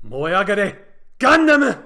燃え上がれガンダム。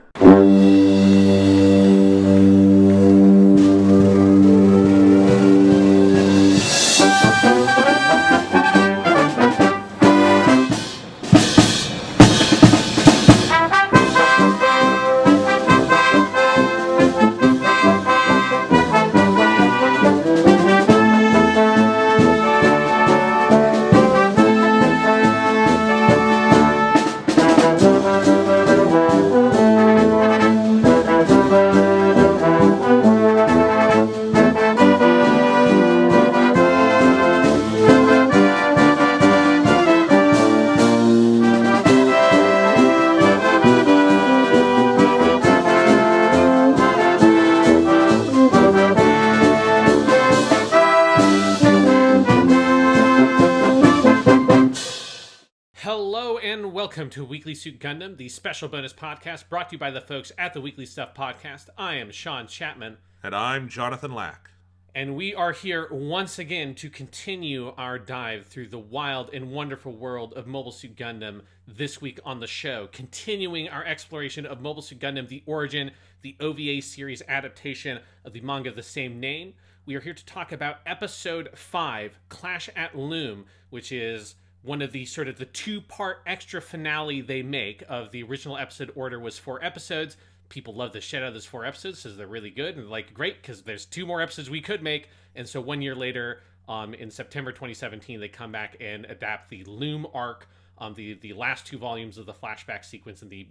Welcome to Weekly Suit Gundam, the special bonus podcast brought to you by the folks at the Weekly Stuff Podcast. I am Sean Chapman. And I'm Jonathan Lack. And we are here once again to continue our dive through the wild and wonderful world of Mobile Suit Gundam this week on the show, continuing our exploration of Mobile Suit Gundam, the origin, the OVA series adaptation of the manga of the same name. We are here to talk about Episode 5, Clash at Loum, which is one of the sort of the two-part extra finale they make of the original episode order was 4 episodes. People love the shit out of those 4 episodes because they're really good and like great because there's 2 more episodes we could make. And so 1 year later, in September 2017, they come back and adapt the Loum arc, the last 2 volumes of the flashback sequence in the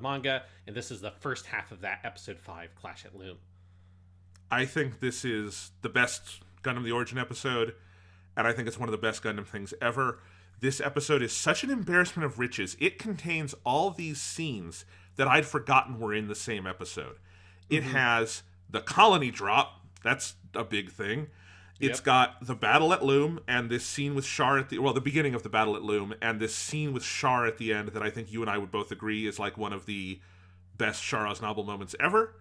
manga. And this is the first half of that, Episode 5, Clash at Loum. I think this is the best Gundam the Origin episode, and I think it's one of the best Gundam things ever. This episode is such an embarrassment of riches. It contains all these scenes that I'd forgotten were in the same episode. It has the colony drop. That's a big thing. It's got the battle at Loum and this scene with Char at the beginning of the battle at Loum and this scene with Char at the end that I think you and I would both agree is like one of the best Char Aznable moments ever.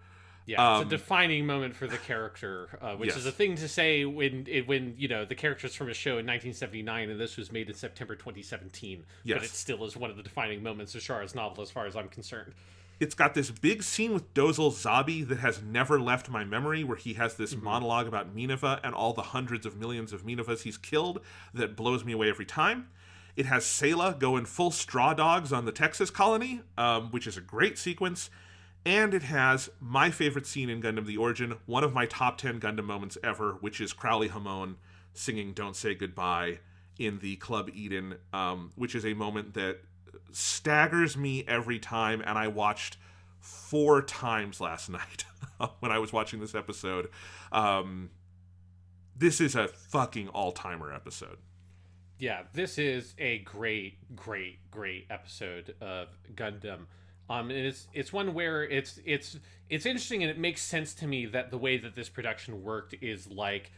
Yeah, it's a defining moment for the character, which is a thing to say when you know the character's from a show in 1979 and this was made in September 2017. Yes. But it still is one of the defining moments of Char Aznable as far as I'm concerned. It's got this big scene with Dozils Reasoning that has never left my memory, where he has this monologue about Minerva and all the hundreds of millions of Minervas he's killed that blows me away every time. It has Sayla going full straw dogs on the Texas colony, which is a great sequence. And it has my favorite scene in Gundam the Origin, one of my top 10 Gundam moments ever, which is Crowley Hamon singing Don't Say Goodbye in the Club Eden, which is a moment that staggers me every time, and I watched 4 times last night when I was watching this episode. This is a fucking all-timer episode. Yeah, this is a great episode of Gundam. And it's one where it's interesting, and it makes sense to me that the way that this production worked is like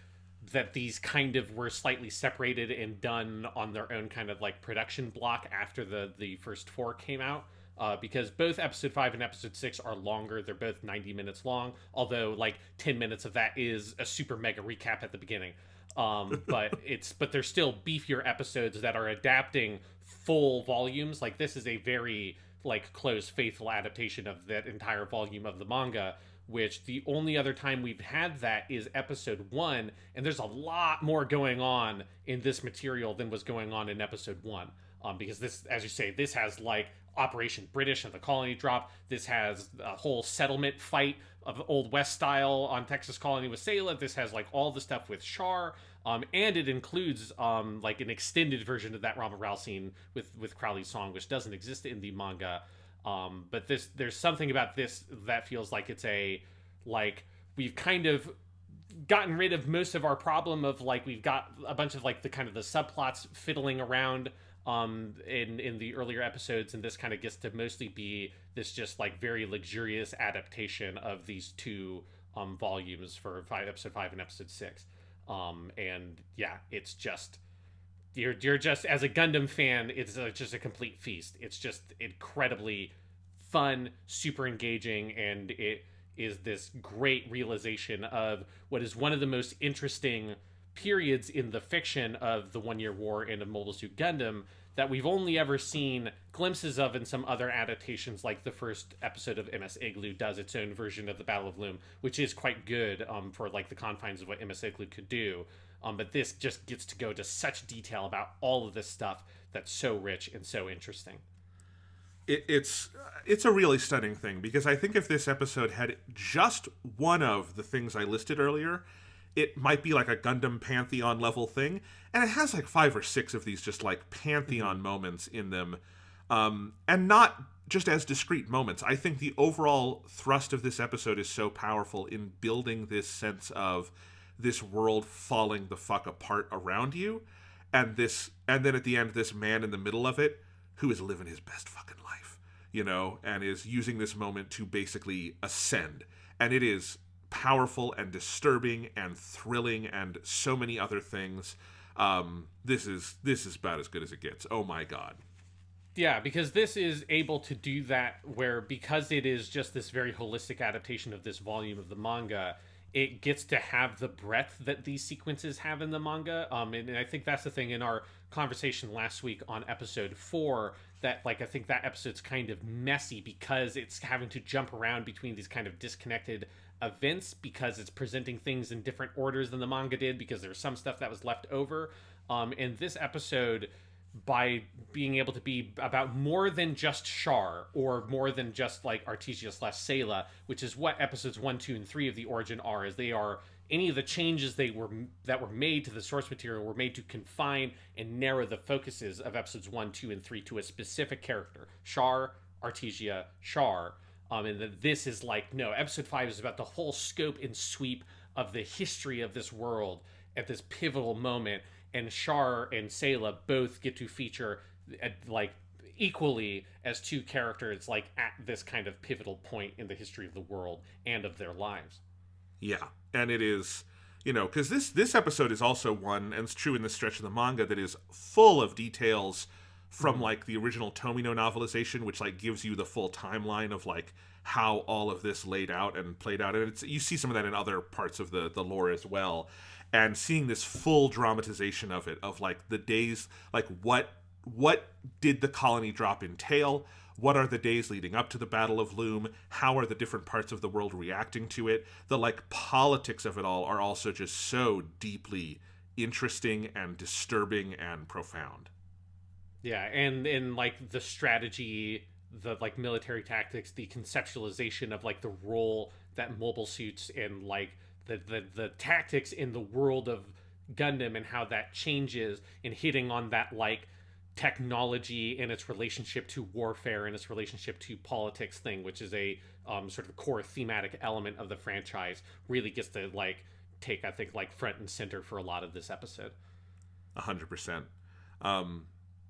that these kind of were slightly separated and done on their own kind of like production block after the first 4 came out, because both episode 5 and episode 6 are longer. They're both 90 minutes long, although like 10 minutes of that is a super mega recap at the beginning. But they're still beefier episodes that are adapting full volumes. Like this is a very like close, faithful adaptation of that entire volume of the manga, which the only other time we've had that is episode 1, and there's a lot more going on in this material than was going on in episode 1, because this, as you say, this has like Operation British and the colony drop. This has a whole settlement fight of Old West style on Texas colony with Sayla. This has like all the stuff with Char, and it includes like an extended version of that Ramba scene with Crowley's song, which doesn't exist in the manga. But there's something about this that feels like it's we've kind of gotten rid of most of our problem of like we've got a bunch of like the kind of the subplots fiddling around in the earlier episodes, and this kind of gets to mostly be this just like very luxurious adaptation of these 2 volumes for episode 5 and episode 6. And yeah, it's just you're just, as a Gundam fan, it's just a complete feast. It's just incredibly fun, super engaging, and it is this great realization of what is one of the most interesting periods in the fiction of the 1 Year War and of Mobile Suit Gundam, that we've only ever seen glimpses of in some other adaptations, like the first episode of MS Igloo does its own version of the Battle of Loum, which is quite good for like the confines of what MS Igloo could do. But this just gets to go to such detail about all of this stuff that's so rich and so interesting. It's a really stunning thing, because I think if this episode had just one of the things I listed earlier, it might be like a Gundam Pantheon level thing, and it has like 5 or 6 of these just like Pantheon moments in them, and not just as discrete moments. I think the overall thrust of this episode is so powerful in building this sense of this world falling the fuck apart around you, and then at the end, this man in the middle of it who is living his best fucking life, and is using this moment to basically ascend. And it is powerful and disturbing and thrilling and so many other things. This is about as good as it gets. Oh my god. Yeah, because this is able to do that where, because it is just this very holistic adaptation of this volume of the manga, it gets to have the breadth that these sequences have in the manga. And I think that's the thing in our conversation last week on episode 4, that like I think that episode's kind of messy because it's having to jump around between these kind of disconnected events, because it's presenting things in different orders than the manga did, because there's some stuff that was left over. And this episode, by being able to be about more than just Char, or more than just like Artesia/Sayla, which is what episodes 1, 2, and 3 of the Origin are, as they are any of the changes that were made to the source material were made to confine and narrow the focuses of episodes 1, 2, and 3 to a specific character: Char, Artesia, Char. And that this is like, no, episode 5 is about the whole scope and sweep of the history of this world at this pivotal moment. And Char and Sayla both get to feature like equally as 2 characters, like at this kind of pivotal point in the history of the world and of their lives. Yeah, and it is, because this episode is also one, and it's true in this stretch of the manga, that is full of details from like the original Tomino novelization, which like gives you the full timeline of like how all of this laid out and played out. And you see some of that in other parts of the lore as well. And seeing this full dramatization of it, of like the days, like what did the colony drop entail? What are the days leading up to the Battle of Loum? How are the different parts of the world reacting to it? The like politics of it all are also just so deeply interesting and disturbing and profound. Yeah, and like the strategy, the like military tactics, the conceptualization of like the role that mobile suits and like the tactics in the world of Gundam, and how that changes, and hitting on that like technology and its relationship to warfare and its relationship to politics thing, which is a sort of core thematic element of the franchise, really gets to like take, I think, like front and center for a lot of this episode. 100%.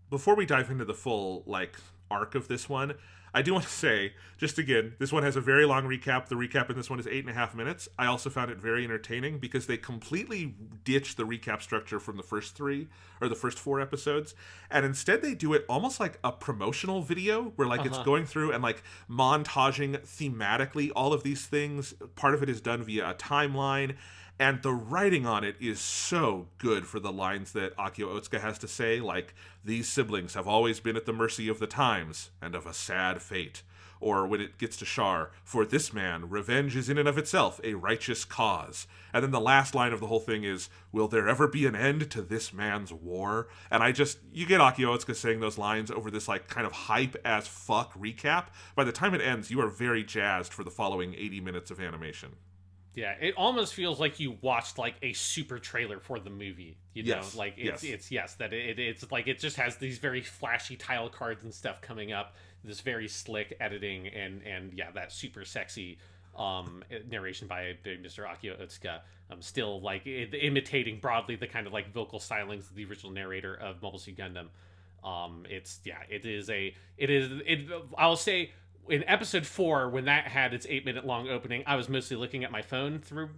Before we dive into the full like arc of this one, I do want to say, just again, this one has a very long recap. The recap in this one is 8.5 minutes. I also found it very entertaining because they completely ditched the recap structure from the first 3 or the first 4 episodes, and instead they do it almost like a promotional video where like it's going through and like montaging thematically all of these things. Part of it is done via a timeline, and the writing on it is so good for the lines that Akio Otsuka has to say, like, "These siblings have always been at the mercy of the times and of a sad fate." Or when it gets to Char, "For this man, revenge is in and of itself a righteous cause." And then the last line of the whole thing is, "Will there ever be an end to this man's war?" And you get Akio Otsuka saying those lines over this like kind of hype as fuck recap. By the time it ends, you are very jazzed for the following 80 minutes of animation. Yeah, it almost feels like you watched like a super trailer for the movie. Yes. Like it's like it just has these very flashy tile cards and stuff coming up, this very slick editing, and yeah, that super sexy narration by Mr. Akio Otsuka. Still like imitating broadly the kind of like vocal stylings of the original narrator of Mobile Suit Gundam. I'll say, in episode 4, when that had its 8-minute long opening, I was mostly looking at my phone through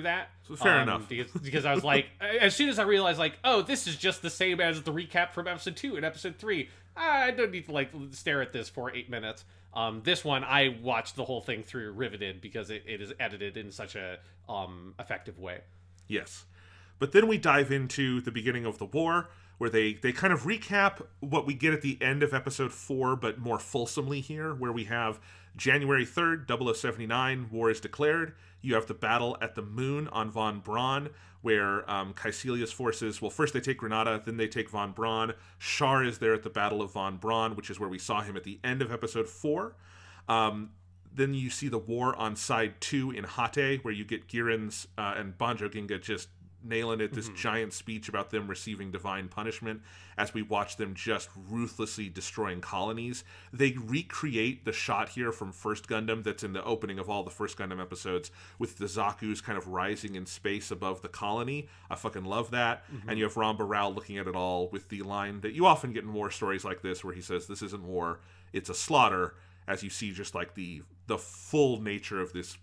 that. So fair enough. Because I was like, as soon as I realized, like, oh, this is just the same as the recap from episode 2 and episode 3. I don't need to like stare at this for 8 minutes. This one, I watched the whole thing through riveted because it is edited in such a effective way. Yes. But then we dive into the beginning of the war, where they kind of recap what we get at the end of episode 4, but more fulsomely here, where we have January 3rd, 0079, war is declared. You have the battle at the moon on Von Braun, where Caecilia's forces, well, first they take Granada, then they take Von Braun. Char is there at the Battle of Von Braun, which is where we saw him at the end of episode 4. Then you see the war on side 2 in Hate, where you get Girins and Banjo Ginga just nailing it, this giant speech about them receiving divine punishment as we watch them just ruthlessly destroying colonies. They recreate the shot here from First Gundam that's in the opening of all the First Gundam episodes, with the Zaku's kind of rising in space above the colony. I fucking love that. And you have Ramba Rao looking at it all with the line that you often get in war stories like this, where he says, "This isn't war, it's a slaughter," as you see just like the full nature of this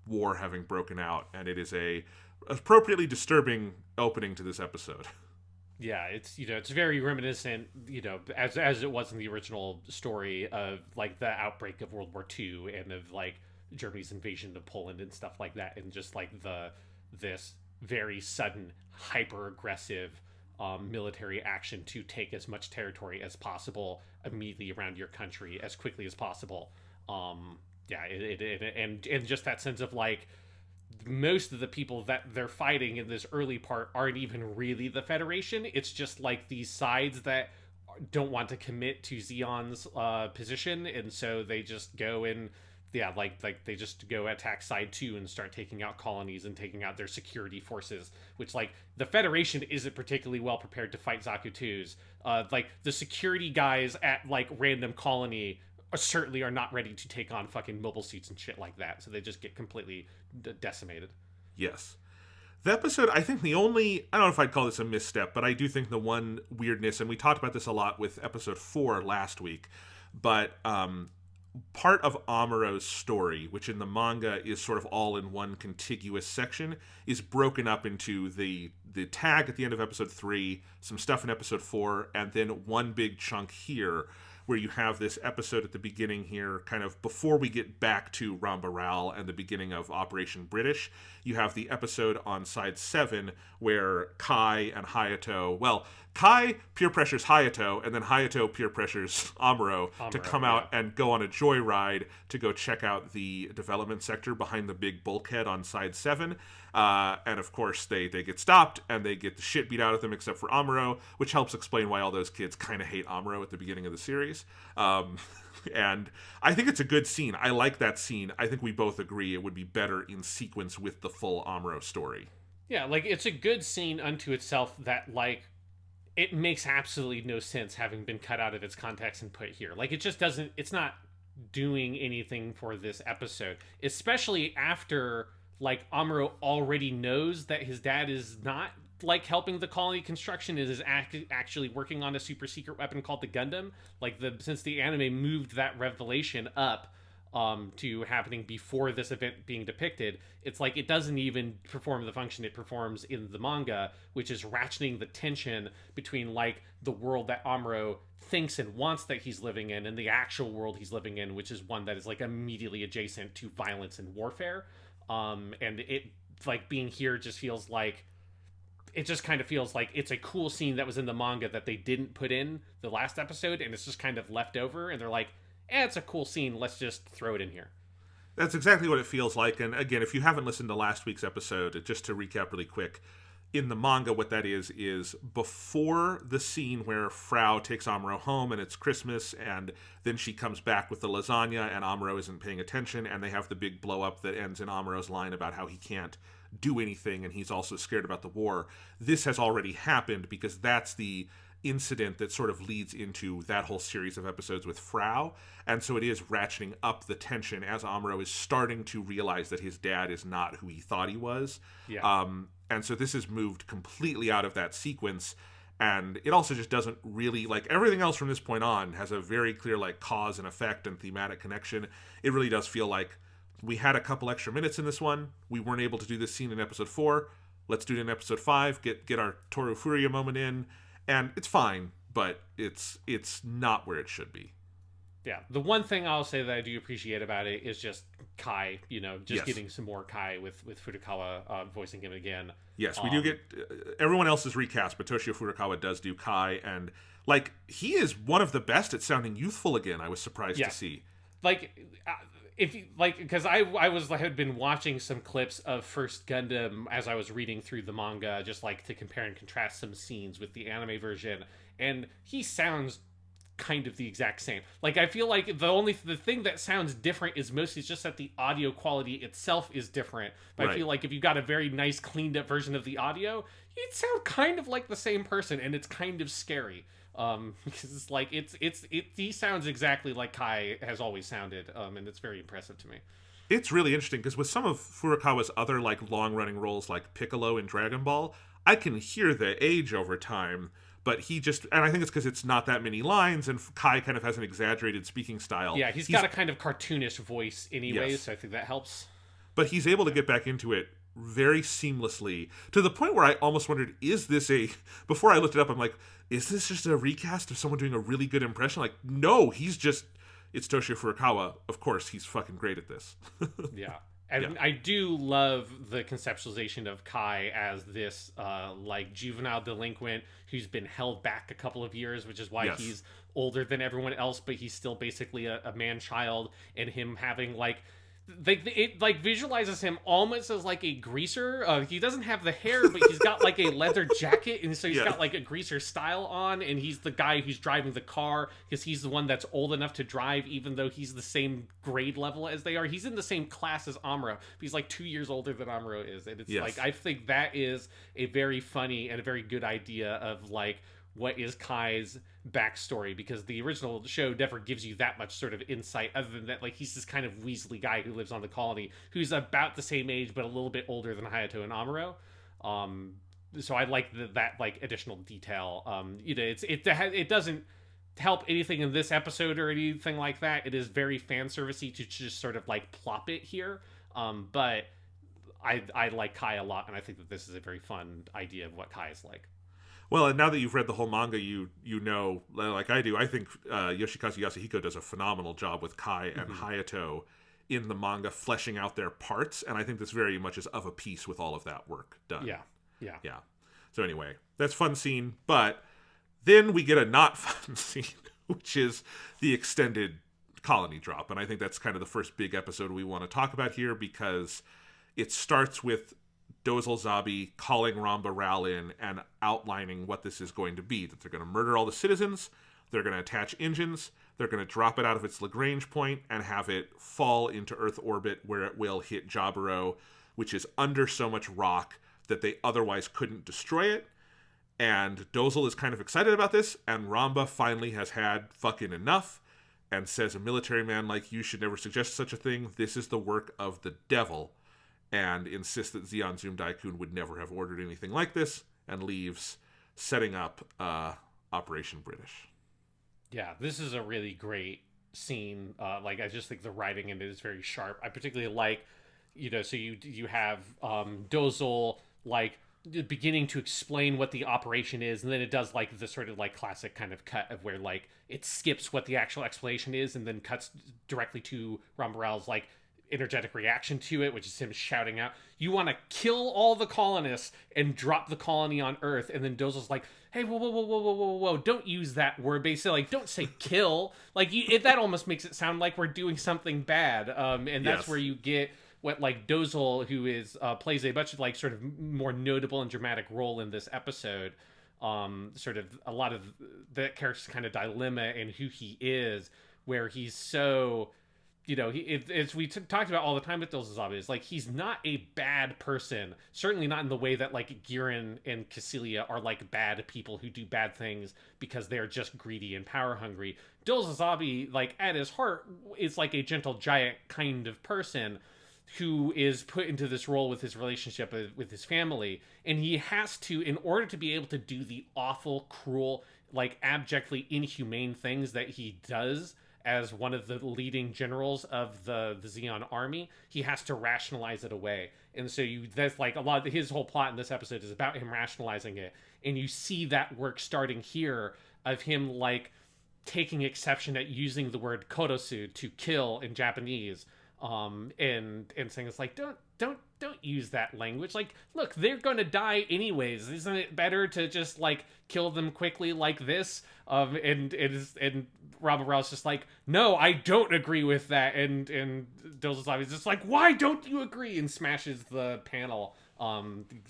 war having broken out. And it is a appropriately disturbing opening to this episode. Yeah, it's it's very reminiscent, as it was in the original story of like the outbreak of World War II and of like Germany's invasion of Poland and stuff like that, and just like this very sudden, hyper aggressive military action to take as much territory as possible immediately around your country as quickly as possible. And just that sense of like, most of the people that they're fighting in this early part aren't even really the Federation. It's just like these sides that don't want to commit to Zeon's position, and so they just go in. They just go attack side 2 and start taking out colonies and taking out their security forces, which like the Federation isn't particularly well prepared to fight Zaku 2s. Like the security guys at like random colony certainly are not ready to take on fucking mobile suits and shit like that, so they just get completely decimated. Yes. The episode, I think I don't know if I'd call this a misstep, but I do think the one weirdness, and we talked about this a lot with episode 4 last week, but part of Amuro's story, which in the manga is sort of all in one contiguous section, is broken up into the tag at the end of episode 3, some stuff in episode 4, and then one big chunk here, where you have this episode at the beginning here, kind of before we get back to Ramba Rao and the beginning of Operation British. You have the episode on side 7 where Kai and Hayato, well, Kai peer pressures Hayato, and then Hayato peer pressures Amuro to come out and go on a joyride to go check out the development sector behind the big bulkhead on side 7. And of course, they get stopped and they get the shit beat out of them, except for Amuro, which helps explain why all those kids kind of hate Amuro at the beginning of the series. And I think it's a good scene. I like that scene. I think we both agree it would be better in sequence with the full Amuro story. Yeah, like it's a good scene unto itself that like it makes absolutely no sense having been cut out of its context and put here. Like it just doesn't, it's not doing anything for this episode, especially after like Amuro already knows that his dad is not like helping the colony construction, is actually working on a super secret weapon called the Gundam. Like since the anime moved that revelation up to happening before this event being depicted, it's like it doesn't even perform the function it performs in the manga, which is ratcheting the tension between like the world that Amuro thinks and wants that he's living in and the actual world he's living in, which is one that is like immediately adjacent to violence and warfare. And it like being here just feels like, it just kind of feels like it's a cool scene that was in the manga that they didn't put in the last episode, and it's just kind of left over, and they're like, it's a cool scene, let's just throw it in here. That's exactly what it feels like. And again, if you haven't listened to last week's episode, just to recap really quick, in the manga, what that is before the scene where Frau takes Amuro home and it's Christmas, and then she comes back with the lasagna and Amuro isn't paying attention, and they have the big blow up that ends in Amuro's line about how he can't do anything and he's also scared about the war. This has already happened because that's the incident that sort of leads into that whole series of episodes with Frau, and so it is ratcheting up the tension as Amuro is starting to realize that his dad is not who he thought he was. And so this is moved completely out of that sequence, and it also just doesn't really, like everything else from this point on has a very clear like cause and effect and thematic connection. It really does feel like we had a couple extra minutes in this one, we weren't able to do this scene in episode 4, let's do it in episode 5, get our Toru Furia moment in. And it's fine, but it's not where it should be. Yeah, the one thing I'll say that I do appreciate about it is just Kai, just Yes. getting some more Kai with Furukawa voicing him again. Yes, we do get everyone else is recast, but Toshio Furukawa does do Kai, and like he is one of the best at sounding youthful again. I was surprised to see. Like, if you like, because I had been watching some clips of First Gundam as I was reading through the manga, just like to compare and contrast some scenes with the anime version, and he sounds kind of the exact same. Like, I feel like the thing that sounds different is mostly just that the audio quality itself is different. But I feel like if you got a very nice cleaned up version of the audio, you'd sound kind of like the same person, and it's kind of scary. Because it's like he sounds exactly like Kai has always sounded, and it's very impressive to me. It's really interesting because with some of Furukawa's other like long running roles, like Piccolo in Dragon Ball, I can hear the age over time. But and I think it's because it's not that many lines, and Kai kind of has an exaggerated speaking style. Yeah, he's got a kind of cartoonish voice anyway, so I think that helps. But he's able to get back into it very seamlessly, to the point where I almost wondered, before I looked it up, I'm like, is this just a recast of someone doing a really good impression? Like, no, it's Toshio Furukawa. Of course, he's fucking great at this. Yeah. And I do love the conceptualization of Kai as this like juvenile delinquent who's been held back a couple of years, which is why he's older than everyone else, but he's still basically a man-child, and him having it visualizes him almost as like a greaser. He doesn't have the hair, but he's got like a leather jacket, and so he's got like a greaser style on, and he's the guy who's driving the car because he's the one that's old enough to drive, even though he's the same grade level as they are. He's in the same class as Amuro, but he's like 2 years older than Amuro is, and it's like, I think that is a very funny and a very good idea of like what is Kai's backstory, because the original show never gives you that much sort of insight other than that, like, he's this kind of Weasley guy who lives on the colony who's about the same age but a little bit older than Hayato and Amuro. So I like that like additional detail. It doesn't help anything in this episode or anything like that. It is very fan servicey to just sort of like plop it here. But I like Kai a lot, and I think that this is a very fun idea of what Kai is like. Well, and now that you've read the whole manga, you know, like I do, I think Yoshikazu Yasuhiko does a phenomenal job with Kai and Hayato in the manga, fleshing out their parts, and I think this very much is of a piece with all of that work done. Yeah. So anyway, that's fun scene, but then we get a not fun scene, which is the extended colony drop, and I think that's kind of the first big episode we want to talk about here, because it starts with Dozils Zabi calling Ramba Ral in and outlining what this is going to be. That they're going to murder all the citizens, they're going to attach engines, they're going to drop it out of its Lagrange point and have it fall into Earth orbit, where it will hit Jaburo, which is under so much rock that they otherwise couldn't destroy it. And Dozil is kind of excited about this, and Ramba finally has had fucking enough and says, a military man like you should never suggest such a thing. This is the work of the devil. And insists that Zeon Zoom Daikun would never have ordered anything like this, and leaves, setting up Operation British. Yeah, this is a really great scene. I just think the writing in it is very sharp. I particularly like, so you have Dozil like beginning to explain what the operation is, and then it does like the sort of like classic kind of cut of where like it skips what the actual explanation is and then cuts directly to Ramba Ral's like energetic reaction to it, which is him shouting out, "You want to kill all the colonists and drop the colony on Earth." And then Dozil's like, "Hey, whoa, don't use that word. Basically, like, don't say kill. Like, that almost makes it sound like we're doing something bad." And that's where you get what like Dozil, who is plays a much like sort of more notable and dramatic role in this episode. Sort of a lot of that character's kind of dilemma and who he is, where he's so. As we talked about all the time with Dozils Zabi, is like he's not a bad person. Certainly not in the way that like Giran and Cassilia are like bad people who do bad things because they're just greedy and power hungry. Dozils Zabi, like at his heart, is like a gentle giant kind of person who is put into this role with his relationship with his family, and he has to, in order to be able to do the awful, cruel, like abjectly inhumane things that he does as one of the leading generals of the Zeon army, he has to rationalize it away. And so that's like a lot of his whole plot in this episode is about him rationalizing it. And you see that work starting here of him like taking exception at using the word korosu, to kill in Japanese, and saying it's like, don't use that language. Like, look, they're gonna die anyways. Isn't it better to just like kill them quickly like this? And Ramba Rao's just like, no, I don't agree with that. And Dozils is just like, why don't you agree? And smashes the panel,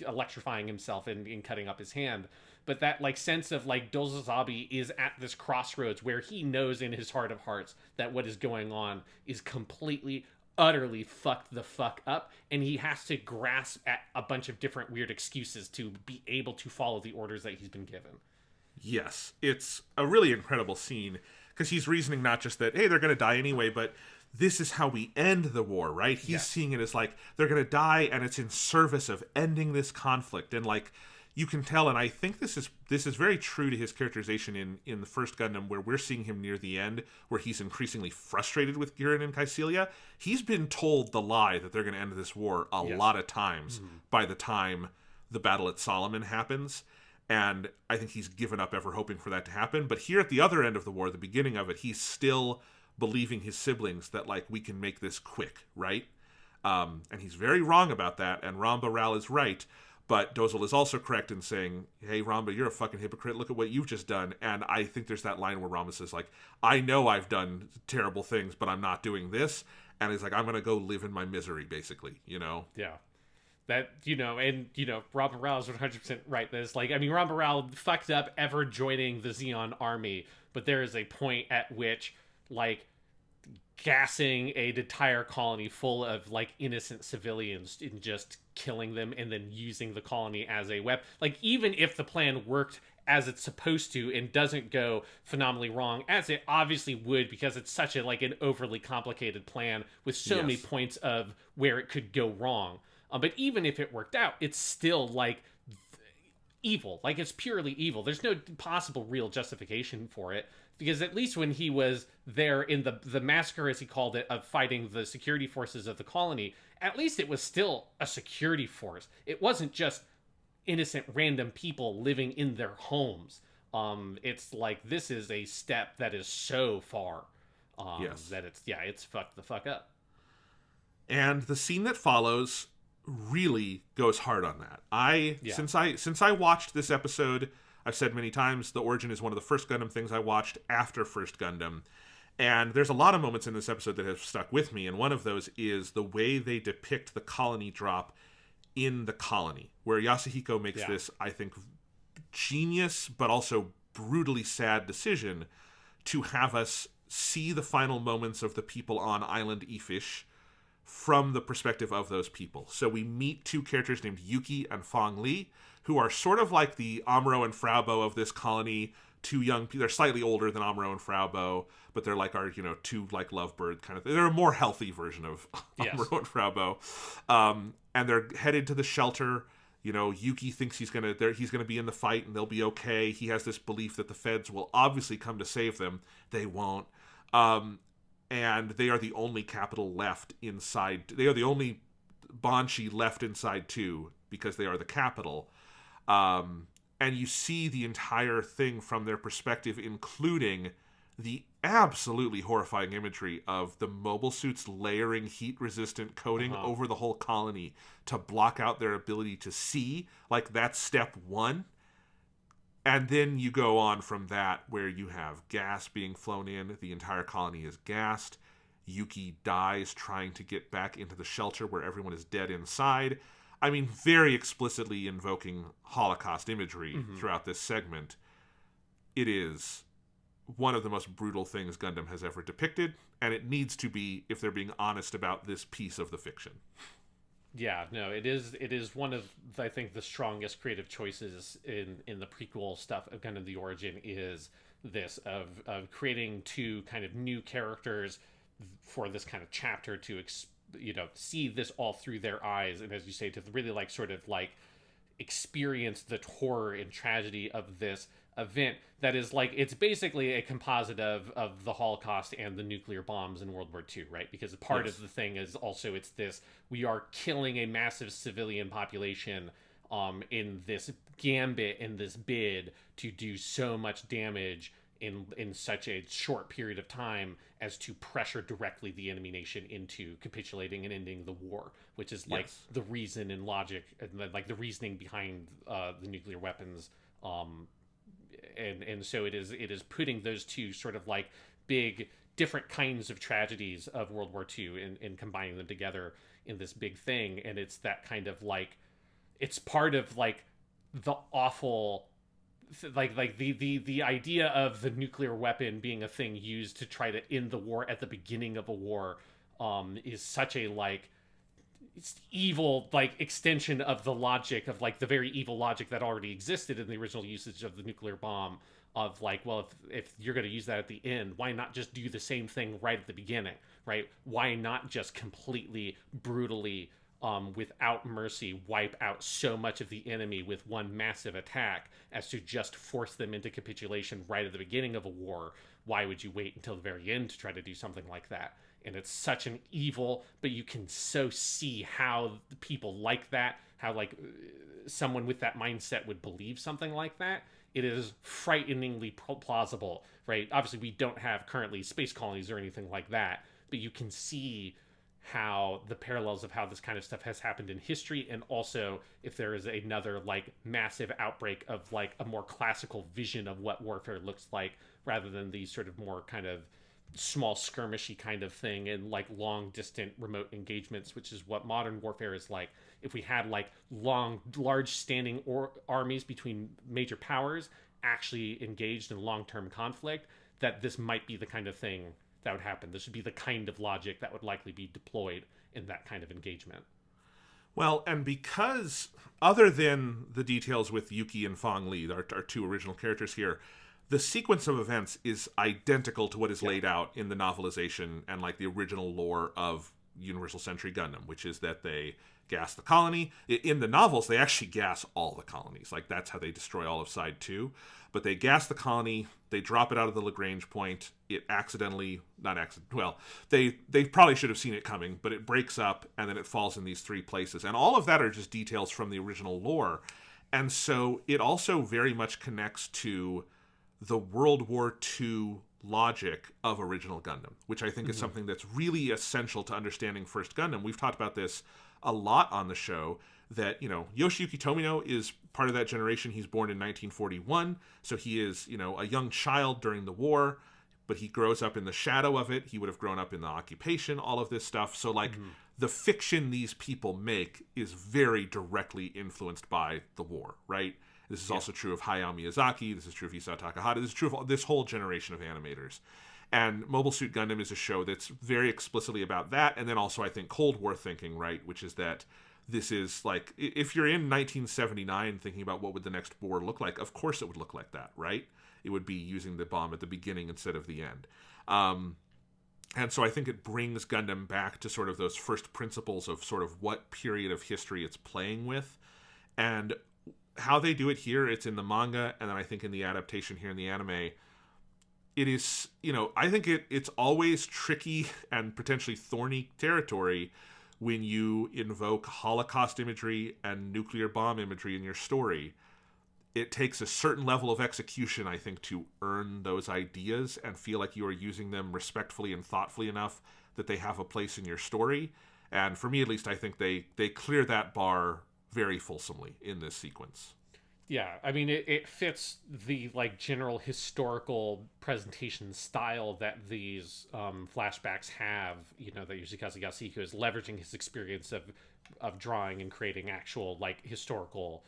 electrifying himself and cutting up his hand. But that like sense of like Dozils is at this crossroads where he knows in his heart of hearts that what is going on is completely, utterly fucked the fuck up, and he has to grasp at a bunch of different weird excuses to be able to follow the orders that he's been given. Yes, it's a really incredible scene, because he's reasoning not just that, hey, they're going to die anyway, but this is how we end the war, right? He's seeing it as like, they're going to die, and it's in service of ending this conflict, and like, you can tell, and I think this is very true to his characterization in the first Gundam, where we're seeing him near the end, where he's increasingly frustrated with Giran and Kycilia. He's been told the lie that they're going to end this war a lot of times by the time the battle at Solomon happens, and I think he's given up ever hoping for that to happen. But here at the other end of the war, the beginning of it, he's still believing his siblings that, like, we can make this quick, right? And he's very wrong about that, and Ramba Rao is right. But Dozil is also correct in saying, hey, Ramba, you're a fucking hypocrite. Look at what you've just done. And I think there's that line where Ramba says, like, I know I've done terrible things, but I'm not doing this. And he's like, I'm going to go live in my misery, basically, you know? Yeah. That, Ramba Rao is 100% right. There's like, I mean, Ramba Rao fucked up ever joining the Zeon army, but there is a point at which, like, gassing an entire colony full of like innocent civilians and just killing them and then using the colony as a weapon. Like, even if the plan worked as it's supposed to and doesn't go phenomenally wrong, as it obviously would, because it's such a like an overly complicated plan with so many points of where it could go wrong. But even if it worked out, it's still like evil. Like, it's purely evil. There's no possible real justification for it. Because at least when he was there in the massacre, as he called it, of fighting the security forces of the colony, at least it was still a security force. It wasn't just innocent random people living in their homes. It's like, this is a step that is so far that it's fucked the fuck up. And the scene that follows really goes hard on that. Since I watched this episode, I've said many times, The Origin is one of the first Gundam things I watched after First Gundam. And there's a lot of moments in this episode that have stuck with me, and one of those is the way they depict the colony drop in the colony, where Yasuhiko makes this, I think, genius, but also brutally sad decision to have us see the final moments of the people on Island Efish from the perspective of those people. So we meet two characters named Yuki and Fong Li, who are sort of like the Amuro and Fraubo of this colony. Two young people. They're slightly older than Amuro and Fraubo, but they're like our, two like lovebird kind of thing. They're a more healthy version of Amuro and Fraubo. And they're headed to the shelter. Yuki thinks he's gonna be in the fight and they'll be okay. He has this belief that the feds will obviously come to save them. They won't. And they are the only capital left inside. They are the only Banshee left inside too, because they are the capital. And you see the entire thing from their perspective, including the absolutely horrifying imagery of the mobile suits layering heat-resistant coating over the whole colony to block out their ability to see. Like, that's step one. And then you go on from that, where you have gas being flown in. The entire colony is gassed. Yuki dies trying to get back into the shelter where everyone is dead inside. I mean, very explicitly invoking Holocaust imagery throughout this segment. It is one of the most brutal things Gundam has ever depicted, and it needs to be if they're being honest about this piece of the fiction. Yeah, no, it is one of, I think, the strongest creative choices in the prequel stuff of Gundam the Origin is this, of creating two kind of new characters for this kind of chapter to see this all through their eyes, and as you say, to really like sort of like experience the horror and tragedy of this event that is like, it's basically a composite of the Holocaust and the nuclear bombs in World War II, right? Because part of the thing is also, it's this, we are killing a massive civilian population in this gambit, in this bid to do so much damage in such a short period of time as to pressure directly the enemy nation into capitulating and ending the war, which is like the reason and logic and like the reasoning behind the nuclear weapons. And so it is putting those two sort of like big different kinds of tragedies of World War II and combining them together in this big thing. And it's that kind of like, it's part of like the awful, like the idea of the nuclear weapon being a thing used to try to end the war at the beginning of a war is such a like, it's evil like extension of the logic of like the very evil logic that already existed in the original usage of the nuclear bomb, of like, well, if you're going to use that at the end, why not just do the same thing right at the beginning, right? Why not just completely brutally without mercy wipe out so much of the enemy with one massive attack as to just force them into capitulation right at the beginning of a war? Why would you wait until the very end to try to do something like that? And it's such an evil, but you can so see how people like that, how like someone with that mindset would believe something like that. It is frighteningly plausible, right? Obviously, we don't have currently space colonies or anything like that, but you can see how the parallels of how this kind of stuff has happened in history, and also if there is another like massive outbreak of like a more classical vision of what warfare looks like, rather than these sort of more kind of small skirmishy kind of thing and like long distant remote engagements, which is what modern warfare is like. If we had like large standing armies between major powers actually engaged in long-term conflict, that this might be the kind of thing that would happen. This would be the kind of logic that would likely be deployed in that kind of engagement. Well, and because other than the details with Yuki and Fong Li, our two original characters here, the sequence of events is identical to what is laid out in the novelization and like the original lore of Universal Century Gundam, which is that they gas the colony. In the novels, they actually gas all the colonies. Like, that's how they destroy all of Side 2. But they gas the colony, they drop it out of the Lagrange point, it accidentally, not accident, well, they probably should have seen it coming, but it breaks up, and then it falls in these three places. And all of that are just details from the original lore. And so it also very much connects to the World War II logic of original Gundam, which I think is something that's really essential to understanding First Gundam. We've talked about this a lot on the show, that, you know, Yoshiyuki Tomino is part of that generation. He's born in 1941, so he is, you know, a young child during the war, but he grows up in the shadow of it. He would have grown up in the occupation, all of this stuff. So, like, the fiction these people make is very directly influenced by the war, right? This is also true of Hayao Miyazaki. This is true of Isao Takahata. This is true of this whole generation of animators. And Mobile Suit Gundam is a show that's very explicitly about that. And then also, I think, Cold War thinking, right? Which is that this is like, if you're in 1979 thinking about what would the next war look like, of course it would look like that, right? It would be using the bomb at the beginning instead of the end. And so I think it brings Gundam back to sort of those first principles of sort of what period of history it's playing with. And how they do it here, it's in the manga, and then I think in the adaptation here in the anime, it is, you know, I think it's always tricky and potentially thorny territory when you invoke Holocaust imagery and nuclear bomb imagery in your story. It takes a certain level of execution, I think, to earn those ideas and feel like you are using them respectfully and thoughtfully enough that they have a place in your story. And for me, at least, I think they clear that bar very fulsomely in this sequence. Yeah, I mean, it fits the like general historical presentation style that these flashbacks have. You know, that Yoshikazu Yasuhiko is leveraging his experience of drawing and creating actual like historical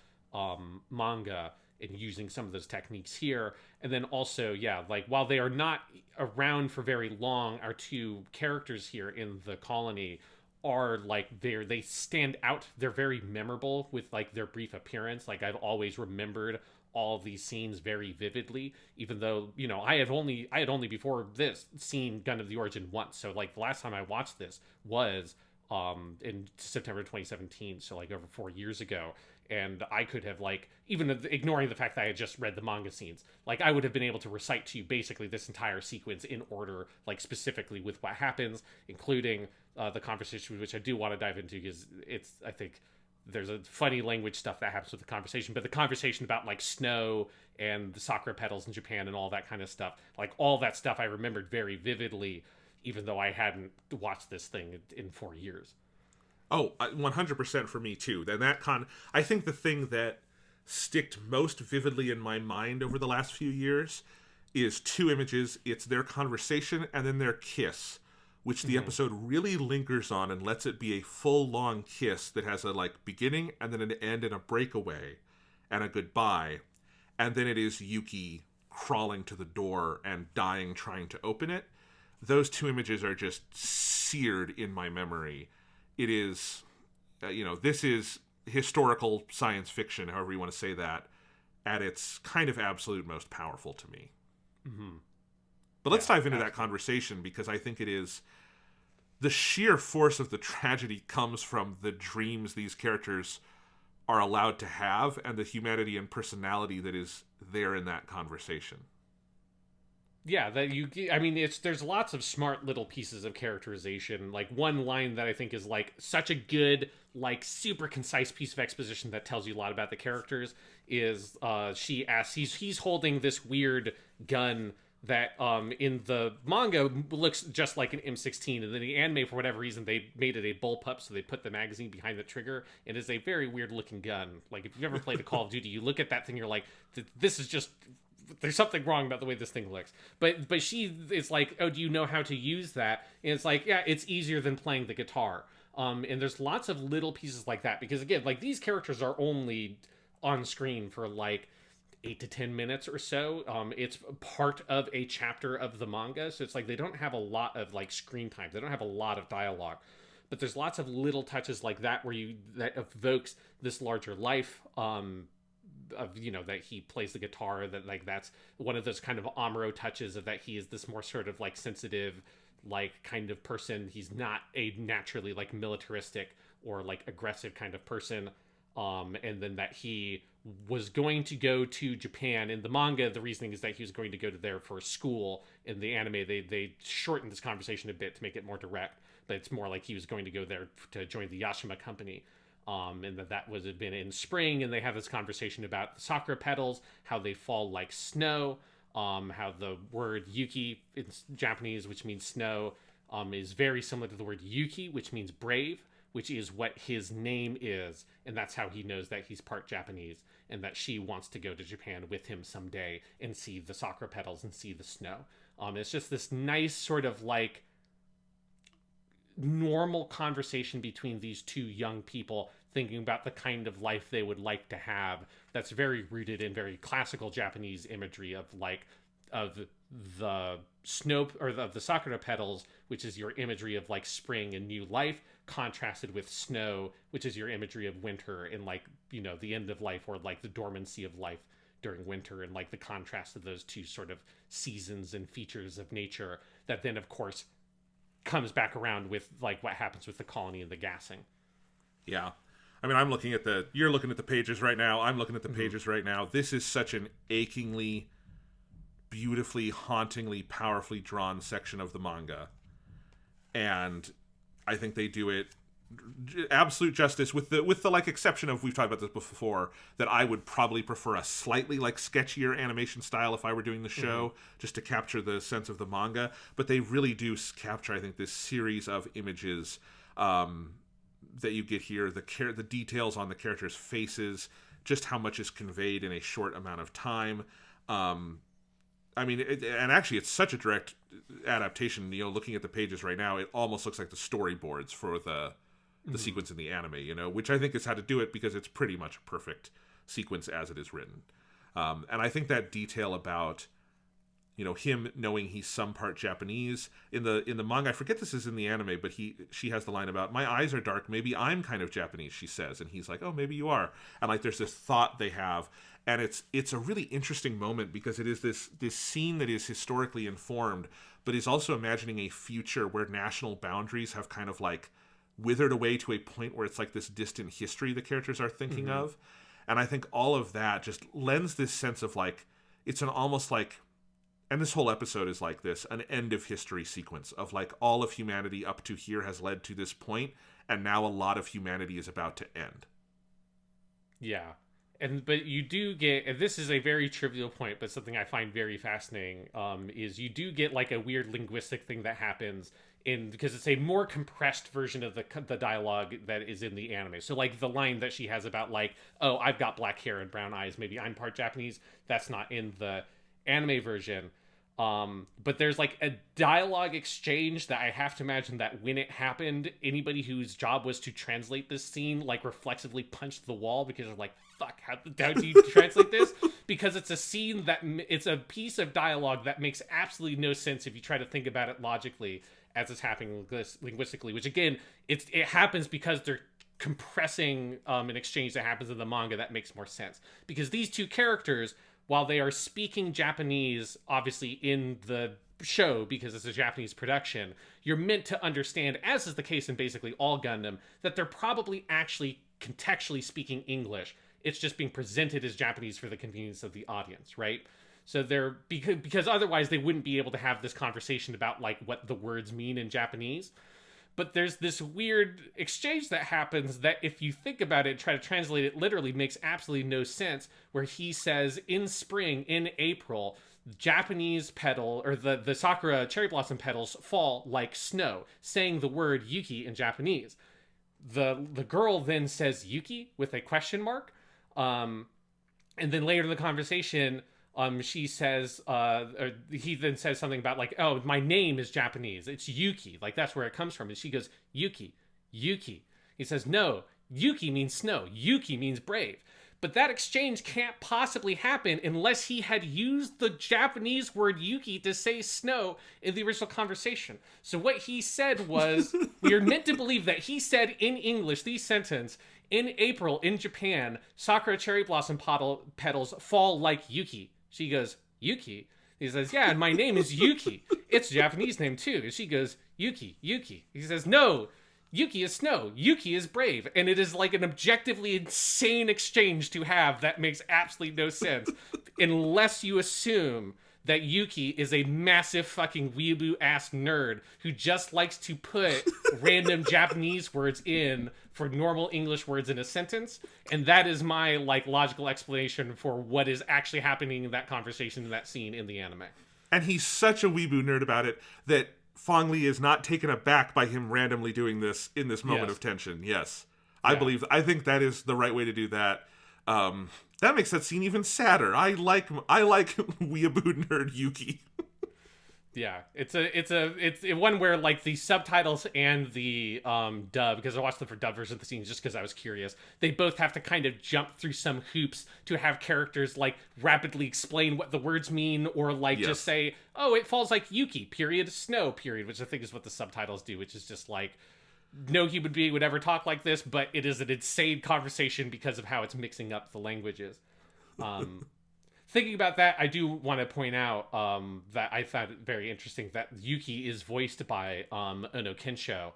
manga and using some of those techniques here. And then also, yeah, like while they are not around for very long, our two characters here in the colony are like they stand out. They're very memorable with like their brief appearance. Like, I've always remembered all of these scenes very vividly, even though, you know, I had only before this seen Gundam the Origin once. So like the last time I watched this was in September 2017, so like over 4 years ago. And I could have, like, even ignoring the fact that I had just read the manga scenes, like, I would have been able to recite to you basically this entire sequence in order, like, specifically with what happens, including the conversation, which I do want to dive into, because it's, I think, there's a funny language stuff that happens with the conversation, but the conversation about like snow and the sakura petals in Japan and all that kind of stuff, like all that stuff I remembered very vividly, even though I hadn't watched this thing in 4 years. Oh, 100% for me too. Then I think the thing that sticked most vividly in my mind over the last few years is two images. It's their conversation and then their kiss, which the episode really lingers on and lets it be a full long kiss that has a like beginning and then an end and a breakaway and a goodbye. And then it is Yuki crawling to the door and dying trying to open it. Those two images are just seared in my memory. It is, this is historical science fiction, however you want to say that, at its kind of absolute most powerful to me. Mm-hmm. But let's dive into that conversation, because I think it is the sheer force of the tragedy comes from the dreams these characters are allowed to have and the humanity and personality that is there in that conversation. Yeah, there's lots of smart little pieces of characterization. Like one line that I think is like such a good, like super concise piece of exposition that tells you a lot about the characters is she asks, he's holding this weird gun that in the manga looks just like an M16, and then the anime, for whatever reason, they made it a bullpup, so they put the magazine behind the trigger. It is a very weird looking gun. Like if you've ever played a Call of Duty, you look at that thing, you're like, this is just... there's something wrong about the way this thing looks. But she is like, oh, do you know how to use that? And it's like, yeah, it's easier than playing the guitar. And there's lots of little pieces like that, because again, like these characters are only on screen for like 8 to 10 minutes or so. It's part of a chapter of the manga, so it's like they don't have a lot of like screen time. They don't have a lot of dialogue. But there's lots of little touches like that that evokes this larger life. Of that he plays the guitar, that like that's one of those kind of Amuro touches of that he is this more sort of like sensitive like kind of person. He's not a naturally like militaristic or like aggressive kind of person. And then that he was going to go to Japan. In the manga, the reasoning is that he was going to go to there for school. In the anime, they shortened this conversation a bit to make it more direct, but it's more like he was going to go there to join the Yashima company. And that had been in spring, and they have this conversation about the sakura petals, how they fall like snow, how the word yuki in Japanese, which means snow, is very similar to the word yuki, which means brave, which is what his name is, and that's how he knows that he's part Japanese, and that she wants to go to Japan with him someday and see the sakura petals and see the snow. It's just this nice sort of like normal conversation between these two young people thinking about the kind of life they would like to have, that's very rooted in very classical Japanese imagery of the snow, or of the sakura petals, which is your imagery of like spring and new life, contrasted with snow, which is your imagery of winter and like, the end of life, or like the dormancy of life during winter, and like the contrast of those two sort of seasons and features of nature that then of course comes back around with like what happens with the colony and the gassing. Yeah. I mean, you're looking at the pages right now. I'm looking at the pages right now. This is such an achingly, beautifully, hauntingly, powerfully drawn section of the manga. And I think they do it absolute justice, with the like exception of, we've talked about this before, that I would probably prefer a slightly like sketchier animation style if I were doing the show, just to capture the sense of the manga. But they really do capture, I think, this series of images that you get here, the details on the characters' faces, just how much is conveyed in a short amount of time. I mean, and actually, it's such a direct adaptation. Looking at the pages right now, it almost looks like the storyboards for the sequence in the anime. Which I think is how to do it, because it's pretty much a perfect sequence as it is written. And I think that detail about him knowing he's some part Japanese in the manga, I forget this is in the anime, but she has the line about, my eyes are dark, maybe I'm kind of Japanese, she says, and he's like, oh, maybe you are. And like there's this thought they have, and it's a really interesting moment, because it is this scene that is historically informed, but is also imagining a future where national boundaries have kind of like withered away to a point where it's like this distant history the characters are thinking of. And I think all of that just lends this sense of like, it's an almost like, and this whole episode is like this, an end of history sequence of like all of humanity up to here has led to this point, and now a lot of humanity is about to end. Yeah. But you do get, and this is a very trivial point, but something I find very fascinating, is you do get like a weird linguistic thing that happens because it's a more compressed version of the dialogue that is in the anime. So like the line that she has about like, oh, I've got black hair and brown eyes, maybe I'm part Japanese, that's not in the anime version. But there's like a dialogue exchange that I have to imagine that when it happened, anybody whose job was to translate this scene like reflexively punched the wall because they're like, fuck, how do you translate this? Because it's a scene it's a piece of dialogue that makes absolutely no sense if you try to think about it logically as it's happening linguistically, which again, it happens because they're compressing an exchange that happens in the manga that makes more sense. Because these two characters, while they are speaking Japanese, obviously in the show, because it's a Japanese production, you're meant to understand, as is the case in basically all Gundam, that they're probably actually contextually speaking English. It's just being presented as Japanese for the convenience of the audience, right? So they're, because otherwise they wouldn't be able to have this conversation about like what the words mean in Japanese. But there's this weird exchange that happens that if you think about it, try to translate it literally, makes absolutely no sense, where he says in spring, in April, Japanese petal, or the sakura cherry blossom petals fall like snow, saying the word yuki in Japanese. The girl then says yuki with a question mark. And then later in the conversation, she says, or he then says something about like, oh, my name is Japanese. It's Yuki. Like, that's where it comes from. And she goes, Yuki, Yuki. He says, no, Yuki means snow. Yuki means brave. But that exchange can't possibly happen unless he had used the Japanese word Yuki to say snow in the original conversation. So what he said was, we are meant to believe that he said in English, the sentence, in April in Japan, sakura cherry blossom petals fall like Yuki. She goes, Yuki? He says, yeah, and my name is Yuki. It's a Japanese name too. And she goes, Yuki, Yuki. He says, no, Yuki is snow. Yuki is brave. And it is like an objectively insane exchange to have that makes absolutely no sense unless you assume that Yuki is a massive fucking weeaboo-ass nerd who just likes to put random Japanese words in for normal English words in a sentence. And that is my, like, logical explanation for what is actually happening in that conversation, in that scene in the anime. And he's such a weeaboo nerd about it that Fong Li is not taken aback by him randomly doing this in this moment of tension. Yes. I think that is the right way to do that. That makes that scene even sadder. I like weeaboo nerd Yuki. Yeah, it's one where like the subtitles and the dub, because I watched them for dub version of the scenes just because I was curious, they both have to kind of jump through some hoops to have characters like rapidly explain what the words mean, or like just say, oh, it falls like Yuki, period, snow, period, which I think is what the subtitles do, which is just like, no human being would ever talk like this, but it is an insane conversation because of how it's mixing up the languages. Thinking about that, I do want to point out that I found it very interesting that Yuki is voiced by Ono Kensho,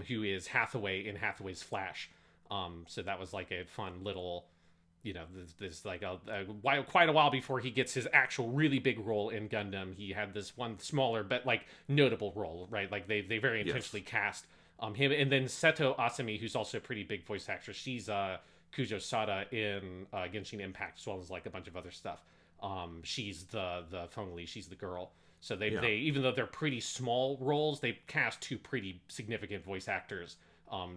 who is Hathaway in Hathaway's Flash. So that was like a fun little, there's like quite a while before he gets his actual really big role in Gundam. He had this one smaller but like notable role, right? Like they very intentionally cast him, and then Seto Asami, who's also a pretty big voice actress. She's Kujo Sada in Genshin Impact, as well as like a bunch of other stuff. She's the Fong Li, she's the girl. So they even though they're pretty small roles, they cast two pretty significant voice actors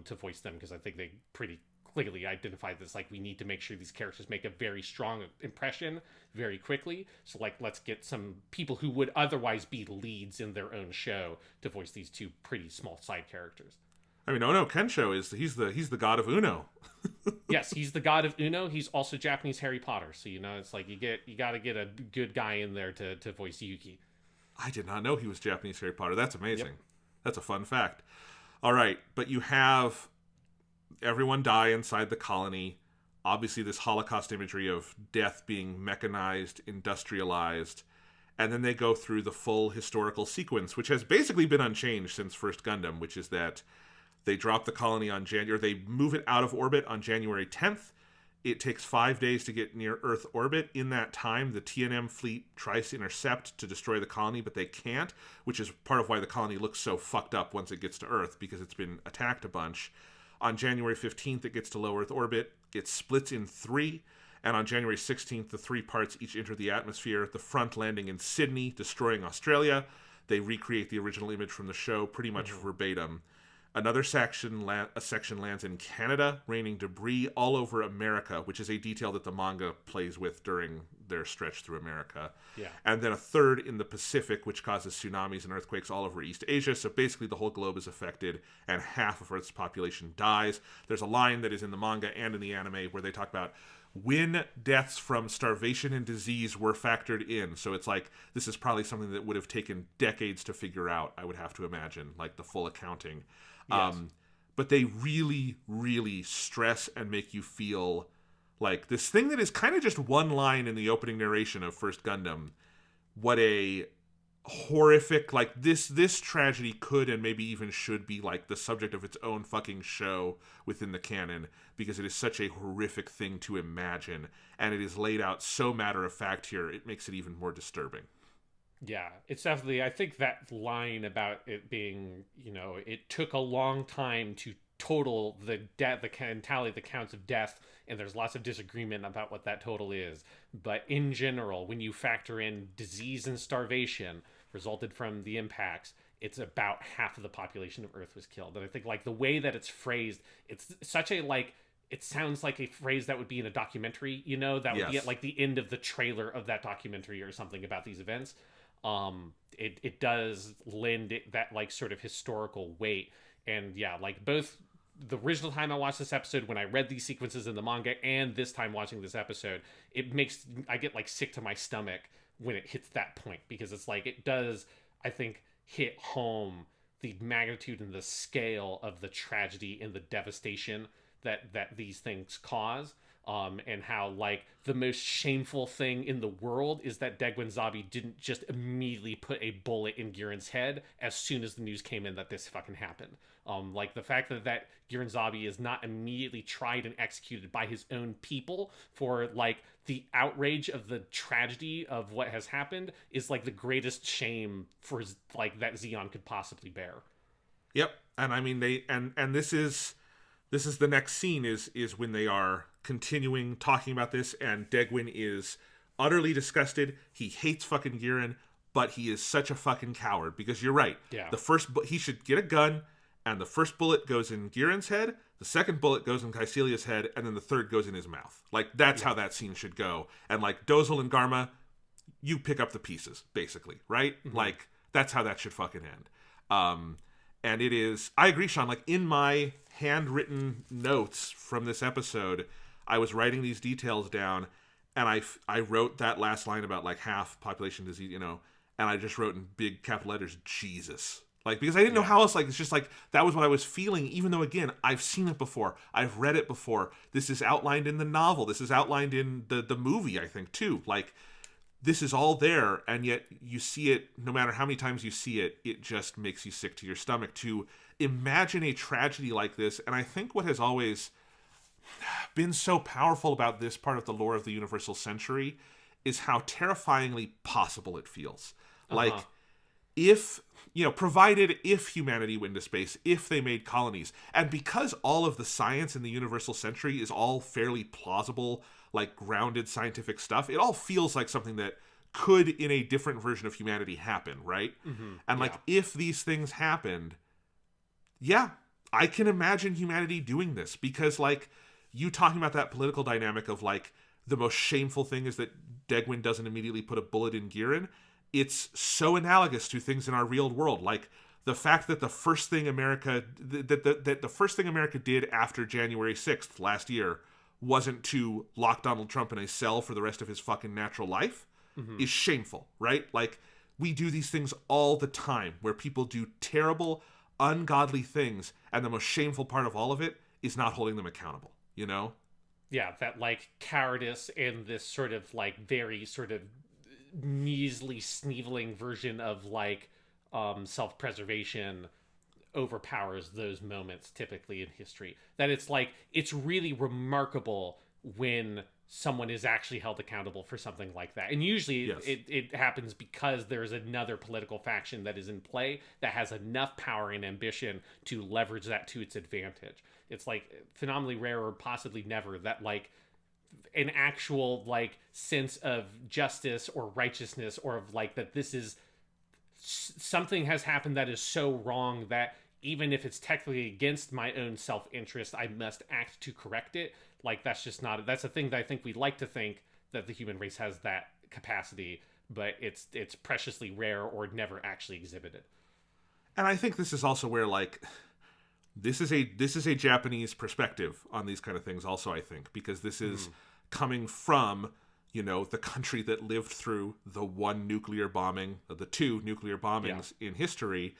to voice them, because I think they pretty clearly identified this, like, we need to make sure these characters make a very strong impression very quickly. So like, let's get some people who would otherwise be leads in their own show to voice these two pretty small side characters. I mean, Ono Kensho he's the god of Uno. Yes, he's the god of Uno. He's also Japanese Harry Potter. So, it's like you got to get a good guy in there to voice Yuki. I did not know he was Japanese Harry Potter. That's amazing. Yep. That's a fun fact. All right, but you have everyone die inside the colony. Obviously, this Holocaust imagery of death being mechanized, industrialized, and then they go through the full historical sequence, which has basically been unchanged since First Gundam, which is that they drop the colony on they move it out of orbit on January 10th. It takes 5 days to get near Earth orbit. In that time, the TNM fleet tries to intercept to destroy the colony, but they can't, which is part of why the colony looks so fucked up once it gets to Earth, because it's been attacked a bunch. On January 15th, it gets to low Earth orbit. It splits in 3. And on January 16th, the 3 parts each enter the atmosphere, the front landing in Sydney, destroying Australia. They recreate the original image from the show pretty much verbatim. Another section lands in Canada, raining debris all over America, which is a detail that the manga plays with during their stretch through America. Yeah. And then a third in the Pacific, which causes tsunamis and earthquakes all over East Asia. So basically the whole globe is affected, and half of Earth's population dies. There's a line that is in the manga and in the anime where they talk about when deaths from starvation and disease were factored in. So it's like, this is probably something that would have taken decades to figure out, I would have to imagine, like the full accounting. Yes. But they really, really stress and make you feel like this thing that is kind of just one line in the opening narration of First Gundam. What a horrific, like this tragedy could and maybe even should be like the subject of its own fucking show within the canon, because it is such a horrific thing to imagine, and it is laid out so matter of fact here, it makes it even more disturbing. Yeah, it's definitely, I think that line about it being, it took a long time to total the death, and tally the counts of death, and there's lots of disagreement about what that total is. But in general, when you factor in disease and starvation resulted from the impacts, it's about half of the population of Earth was killed. And I think like the way that it's phrased, it's such a like, it sounds like a phrase that would be in a documentary, that would be at like the end of the trailer of that documentary or something about these events. It does lend it that like sort of historical weight. And yeah, like both the original time I watched this episode, when I read these sequences in the manga, and this time watching this episode, I get like sick to my stomach when it hits that point, because it's like, it does, I think, hit home the magnitude and the scale of the tragedy and the devastation that these things cause. And how, like, the most shameful thing in the world is that Degwin Zabi didn't just immediately put a bullet in Giran's head as soon as the news came in that this fucking happened. Like, the fact that Giran Zabi is not immediately tried and executed by his own people for, like, the outrage of the tragedy of what has happened is, like, the greatest shame for, like, that Zeon could possibly bear. Yep. And I mean, this is the next scene is when they are continuing talking about this, and Degwin is utterly disgusted. He hates fucking Giran, but he is such a fucking coward, because you're right. Yeah. He should get a gun, and the first bullet goes in Giran's head, the second bullet goes in Kaecilia's head, and then the third goes in his mouth. Like, that's how that scene should go. And like, Dozil and Garma, you pick up the pieces, basically, right? Mm-hmm. Like, that's how that should fucking end. And it is, I agree, Sean, like, in my handwritten notes from this episode, I was writing these details down, and I wrote that last line about, like, half population disease, and I just wrote in big capital letters, Jesus. Like, because I didn't know how else, like, it's just, like, that was what I was feeling, even though, again, I've seen it before. I've read it before. This is outlined in the novel. This is outlined in the movie, I think, too. Like, this is all there, and yet you see it, no matter how many times you see it, it just makes you sick to your stomach to imagine a tragedy like this. And I think what has always been so powerful about this part of the lore of the Universal Century is how terrifyingly possible it feels. Like, provided if humanity went into space, if they made colonies, and because all of the science in the Universal Century is all fairly plausible, like, grounded scientific stuff, it all feels like something that could, in a different version of humanity, happen, right? Mm-hmm. And, like, if these things happened, I can imagine humanity doing this, because, like, you talking about that political dynamic of, like, the most shameful thing is that Degwin doesn't immediately put a bullet in Giran. It's so analogous to things in our real world, like the fact that the first thing America did after January 6th last year wasn't to lock Donald Trump in a cell for the rest of his fucking natural life is shameful, right? Like, we do these things all the time where people do terrible, ungodly things, and the most shameful part of all of it is not holding them accountable, Yeah, that, like, cowardice and this sort of, like, very sort of measly, sneveling version of, like, self-preservation overpowers those moments typically in history. That it's, like, it's really remarkable when someone is actually held accountable for something like that. And usually Yes. it happens because there's another political faction that is in play that has enough power and ambition to leverage that to its advantage. It's like phenomenally rare, or possibly never, that like an actual like sense of justice or righteousness, or of like that this is something has happened that is so wrong that even if it's technically against my own self-interest, I must act to correct it. Like, that's just not, that's a thing that I think we like to think that the human race has that capacity, but it's preciously rare or never actually exhibited. And I think this is also where, like, this is a Japanese perspective on these kind of things also, I think, because this is coming from, you know, the country that lived through the one nuclear bombing, the two nuclear bombings in history.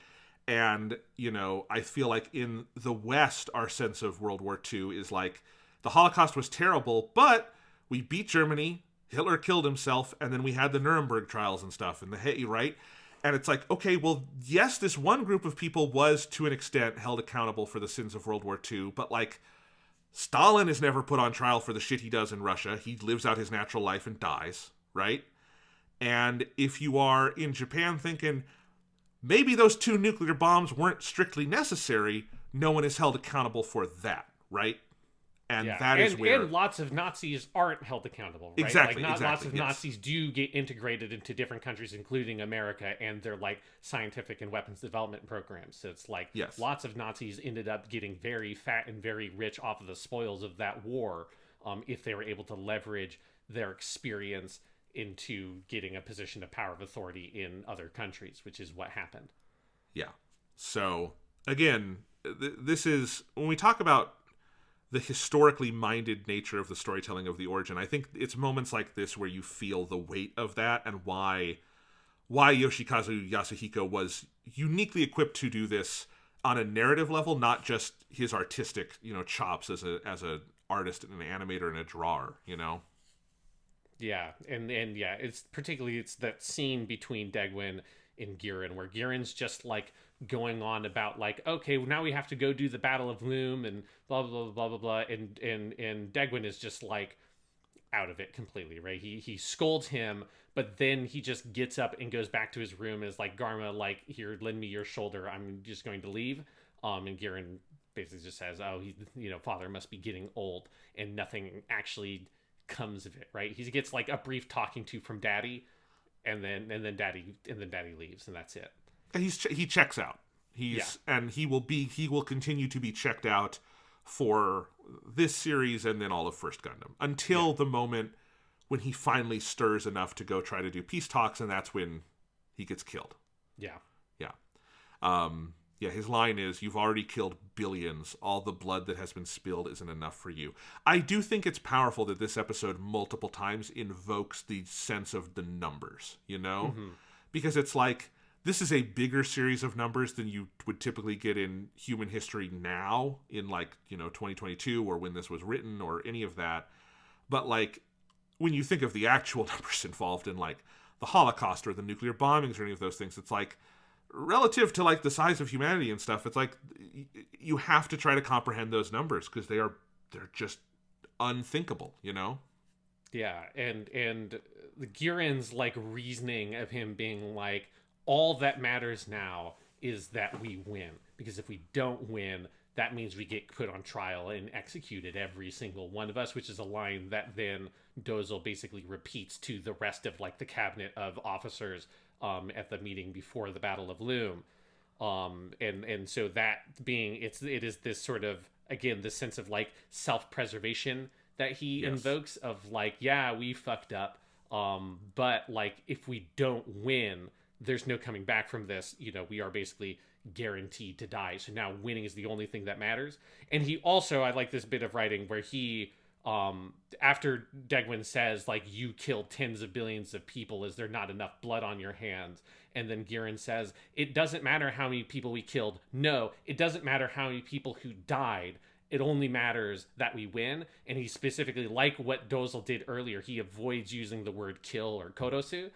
And, you know, I feel like in the West, our sense of World War II is like, the Holocaust was terrible, but we beat Germany, Hitler killed himself, and then we had the Nuremberg trials and stuff, and right? And it's like, okay, well, yes, this one group of people was, to an extent, held accountable for the sins of World War II, but, like, Stalin is never put on trial for the shit he does in Russia. He lives out his natural life and dies, right? And if you are in Japan thinking, maybe those two nuclear bombs weren't strictly necessary, no one is held accountable for that, right? And that is where... And lots of Nazis aren't held accountable, right? Exactly, Lots of Nazis do get integrated into different countries, including America, and they're like scientific and weapons development programs. So it's like lots of Nazis ended up getting very fat and very rich off of the spoils of that war, if they were able to leverage their experience into getting a position of power of authority in other countries, which is what happened. Yeah. So, again, this is... When we talk about the historically minded nature of the storytelling of the origin, I think it's moments like this where you feel the weight of that, and why Yoshikazu Yasuhiko was uniquely equipped to do this on a narrative level, not just his artistic, you know, chops as a artist and an animator and a drawer, you know? Yeah, and yeah, it's that scene between Degwin and Girin, where Girin's just like going on about like, okay, well, now we have to go do the Battle of Loum and blah blah blah blah blah, and Degwin is just like out of it completely, right? He scolds him, but then he just gets up and goes back to his room and is like, Garma, like, here, lend me your shoulder, I'm just going to leave. And Girin basically just says, oh, father must be getting old, and nothing actually comes of it, right? He gets like a brief talking to from daddy, and then daddy leaves, and that's it. He checks out. And he will continue to be checked out for this series and then all of First Gundam until the moment when he finally stirs enough to go try to do peace talks, and that's when he gets killed. Yeah. His line is, "You've already killed billions. All the blood that has been spilled isn't enough for you." I do think it's powerful that this episode multiple times invokes the sense of the numbers, you know? Because it's like, this is a bigger series of numbers than you would typically get in human history now, in like, 2022, or when this was written, or any of that. But like, when you think of the actual numbers involved in like the Holocaust or the nuclear bombings or any of those things, it's like, relative to like the size of humanity and stuff, it's like you have to try to comprehend those numbers, because they're just unthinkable, you know? Yeah, and the Girin's like reasoning of him being like, all that matters now is that we win, because if we don't win, that means we get put on trial and executed, every single one of us, which is a line that then Dozil basically repeats to the rest of like the cabinet of officers at the meeting before the Battle of Loum. And so that being, it is this sort of, again, this sense of like self-preservation that he invokes, of like, yeah, we fucked up, but like, if we don't win, there's no coming back from this. We are basically guaranteed to die. So now winning is the only thing that matters. And he also, I like this bit of writing where he, after Degwin says like, you killed tens of billions of people, is there not enough blood on your hands? And then Girin says, it doesn't matter how many people we killed. No, it doesn't matter how many people who died. It only matters that we win. And he specifically, like what Dozil did earlier, he avoids using the word kill or kodosu,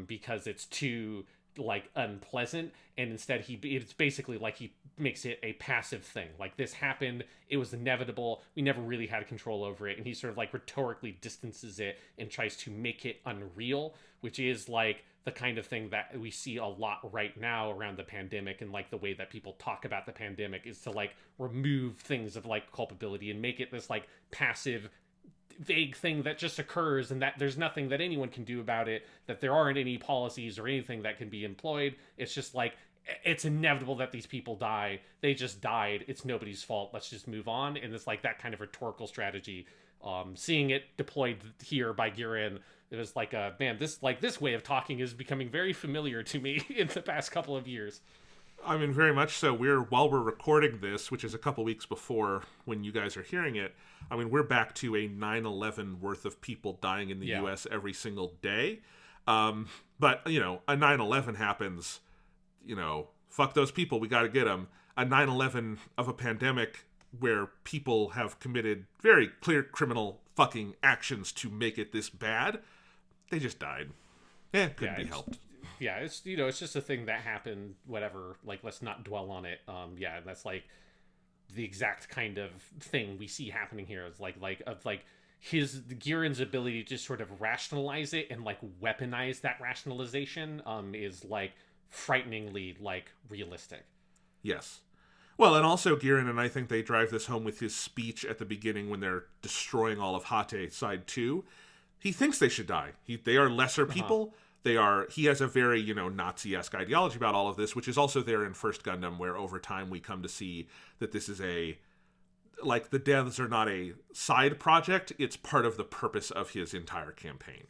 because it's too like unpleasant, and instead it's basically like he makes it a passive thing. Like, this happened, it was inevitable, we never really had control over it, and he sort of like rhetorically distances it and tries to make it unreal, which is like the kind of thing that we see a lot right now around the pandemic, and like the way that people talk about the pandemic is to like remove things of like culpability and make it this like passive, vague thing that just occurs, and that there's nothing that anyone can do about it, that there aren't any policies or anything that can be employed. It's just like, it's inevitable that these people die, they just died, it's nobody's fault, let's just move on. And it's like that kind of rhetorical strategy, seeing it deployed here by Girin, it was like, man, this way of talking is becoming very familiar to me in the past couple of years. I mean, very much so. While we're recording this, which is a couple weeks before when you guys are hearing it, I mean, we're back to a 9/11 worth of people dying in the U.S. every single day. But, you know, a 9/11 happens, you know, fuck those people, we got to get them. A 9/11 of a pandemic where people have committed very clear criminal fucking actions to make it this bad, they just died. Couldn't be helped. Yeah, it's, you know, it's just a thing that happened, whatever, like, let's not dwell on it. That's like the exact kind of thing we see happening here. It's like Girin's ability to sort of rationalize it and like weaponize that rationalization is like frighteningly like realistic. Yes. Well, and also Girin, and I think they drive this home with his speech at the beginning when they're destroying all of Hate side 2. He thinks they should die. They are lesser people. He has a very, you know, Nazi-esque ideology about all of this, which is also there in First Gundam, where over time we come to see that this is like, the deaths are not a side project, it's part of the purpose of his entire campaign.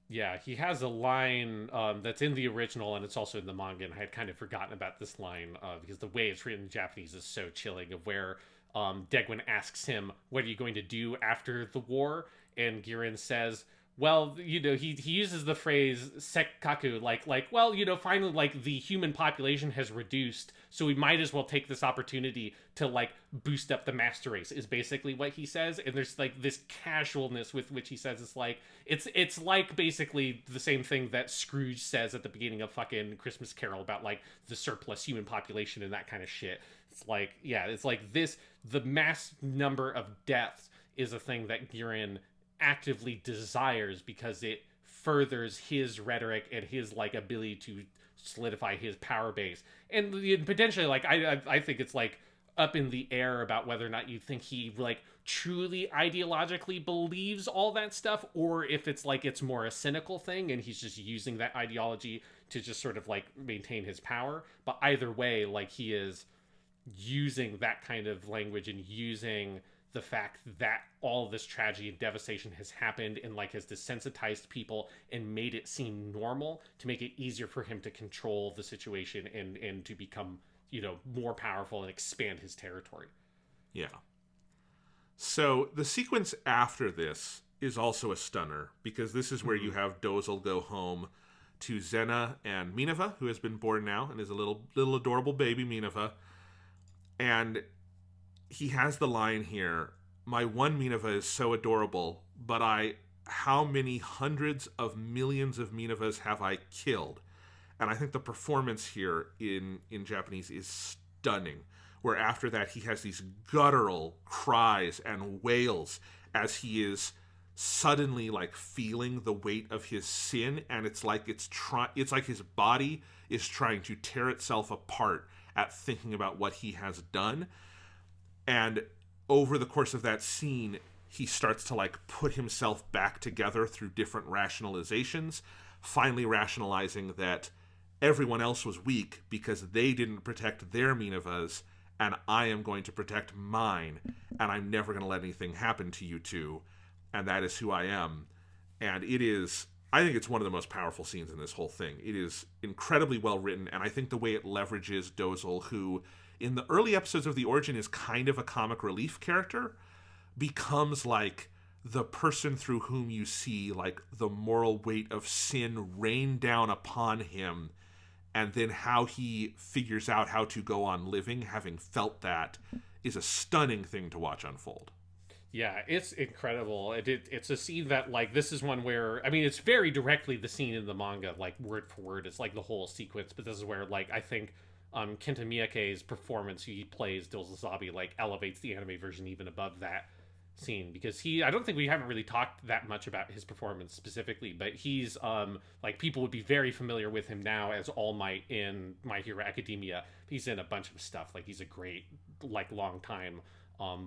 Yeah, he has a line that's in the original, and it's also in the manga, and I had kind of forgotten about this line, because the way it's written in Japanese is so chilling, of where Degwin asks him, what are you going to do after the war? And Girin says, well, you know, he uses the phrase sekkaku, like, well, you know, finally, like, the human population has reduced, so we might as well take this opportunity to, like, boost up the master race, is basically what he says. And there's, like, this casualness with which he says it's like basically the same thing that Scrooge says at the beginning of fucking Christmas Carol about, like, the surplus human population and that kind of shit. It's like, yeah, it's like this, the mass number of deaths is a thing that Girin actively desires because it furthers his rhetoric and his like ability to solidify his power base. And potentially, like, I think it's like up in the air about whether or not you think he like truly ideologically believes all that stuff, or if it's like it's more a cynical thing and he's just using that ideology to just sort of like maintain his power. But either way, like, he is using that kind of language and using the fact that all this tragedy and devastation has happened and like has desensitized people and made it seem normal to make it easier for him to control the situation and to become, you know, more powerful and expand his territory. Yeah. So the sequence after this is also a stunner, because this is where you have Dozil go home to Zena and Minerva, who has been born now and is a little adorable baby Minerva. And he has the line here, my one Minerva is so adorable, but how many hundreds of millions of Minervas have I killed? And I think the performance here in Japanese is stunning, where after that he has these guttural cries and wails as he is suddenly like feeling the weight of his sin, and it's like his body is trying to tear itself apart at thinking about what he has done. And over the course of that scene, he starts to like put himself back together through different rationalizations, finally rationalizing that everyone else was weak because they didn't protect their Minervas, and I am going to protect mine, and I'm never going to let anything happen to you two, and that is who I am. And I think it's one of the most powerful scenes in this whole thing. It is incredibly well written, and I think the way it leverages Dozil, who in the early episodes of The Origin is kind of a comic relief character, becomes like the person through whom you see like the moral weight of sin rain down upon him, and then how he figures out how to go on living having felt that is a stunning thing to watch unfold. Yeah, it's incredible. It's a scene that, like, this is one where, I mean, it's very directly the scene in the manga, like, word for word. It's, like, the whole sequence, but this is where, like, I think Kenta Miyake's performance, he plays Dozils Zabi, like, elevates the anime version even above that scene, because I don't think we haven't really talked that much about his performance specifically, but he's, like, people would be very familiar with him now as All Might in My Hero Academia. He's in a bunch of stuff. Like, he's a great, like, long time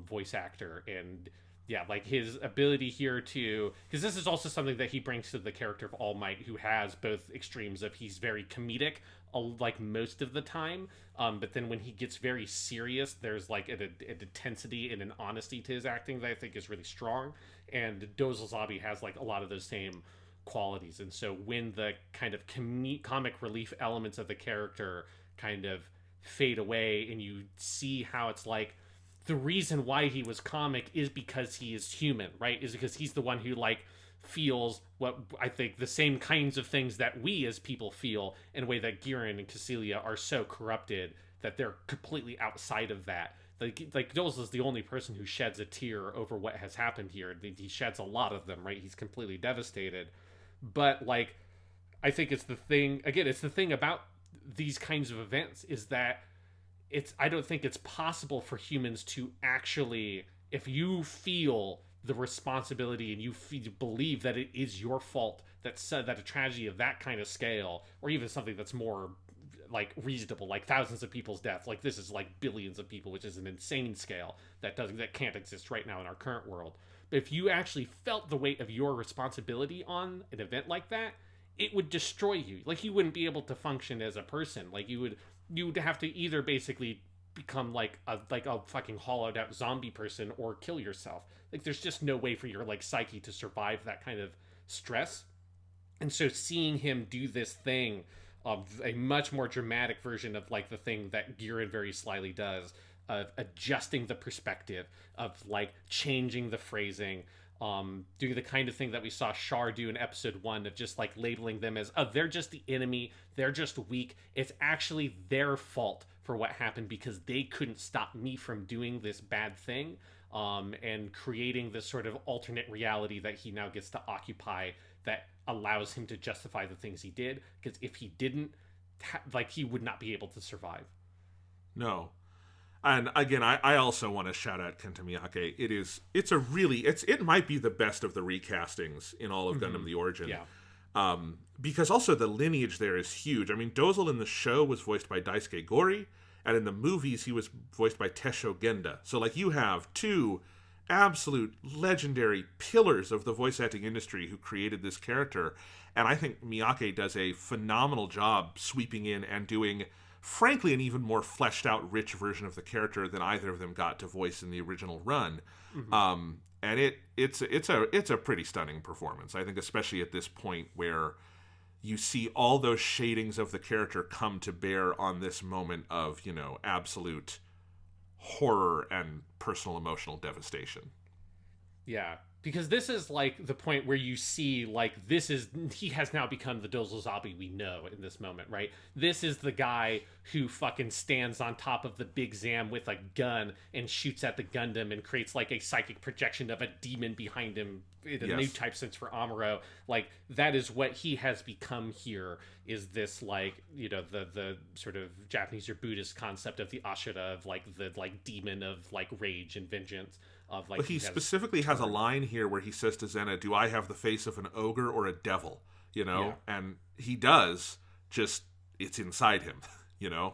voice actor, and yeah, like his ability here to, because this is also something that he brings to the character of All Might, who has both extremes of, he's very comedic like most of the time, but then when he gets very serious, there's like an intensity and an honesty to his acting that I think is really strong, and Dozils Zabi has like a lot of those same qualities. And so when the kind of comic relief elements of the character kind of fade away, and you see how it's like, the reason why he was comic is because he is human, right? Is because he's the one who, like, feels what I think the same kinds of things that we as people feel, in a way that Giran and Cassilia are so corrupted that they're completely outside of that. Like Dozils is the only person who sheds a tear over what has happened here. He sheds a lot of them, right? He's completely devastated. But, like, I think it's the thing about these kinds of events is that I don't think it's possible for humans to actually, if you feel the responsibility and you believe that it is your fault that a tragedy of that kind of scale, or even something that's more like reasonable, like thousands of people's deaths, like this is like billions of people, which is an insane scale that can't exist right now in our current world. But if you actually felt the weight of your responsibility on an event like that, it would destroy you. Like, you wouldn't be able to function as a person. Like, you would have to either basically become like a fucking hollowed out zombie person, or kill yourself. Like, there's just no way for your, like, psyche to survive that kind of stress. And so seeing him do this thing of a much more dramatic version of, like, the thing that Giran very slyly does, of adjusting the perspective, of, like, changing the phrasing, doing the kind of thing that we saw Char do in episode 1, of just, like, labeling them as, oh, they're just the enemy, they're just weak, it's actually their fault for what happened because they couldn't stop me from doing this bad thing, and creating this sort of alternate reality that he now gets to occupy, that allows him to justify the things he did, because if he didn't, like, he would not be able to survive. No. And again, I also want to shout out Kenta Miyake. It might be the best of the recastings in all of Gundam the Origin. Yeah. Because also the lineage there is huge. I mean, Dozil in the show was voiced by Daisuke Gori, and in the movies he was voiced by Tesho Genda. So, like, you have two absolute legendary pillars of the voice acting industry who created this character. And I think Miyake does a phenomenal job sweeping in and doing, frankly, an even more fleshed out, rich version of the character than either of them got to voice in the original run. Mm-hmm. And it's a pretty stunning performance. I think, especially at this point where you see all those shadings of the character come to bear on this moment of, absolute horror and personal emotional devastation. Yeah. Because this is, like, the point where you see, like, he has now become the Dozils Zabi we know in this moment, right? This is the guy who fucking stands on top of the big Zam with a gun and shoots at the Gundam and creates, like, a psychic projection of a demon behind him in a new type sense for Amuro. Like, that is what he has become here, is this, like, the sort of Japanese or Buddhist concept of the Ashura, of, like, the, like, demon of, like, rage and vengeance. Of, like, but he specifically has a line here where he says to Zena, "Do I have the face of an ogre or a devil?" Yeah. And he does, just it's inside him,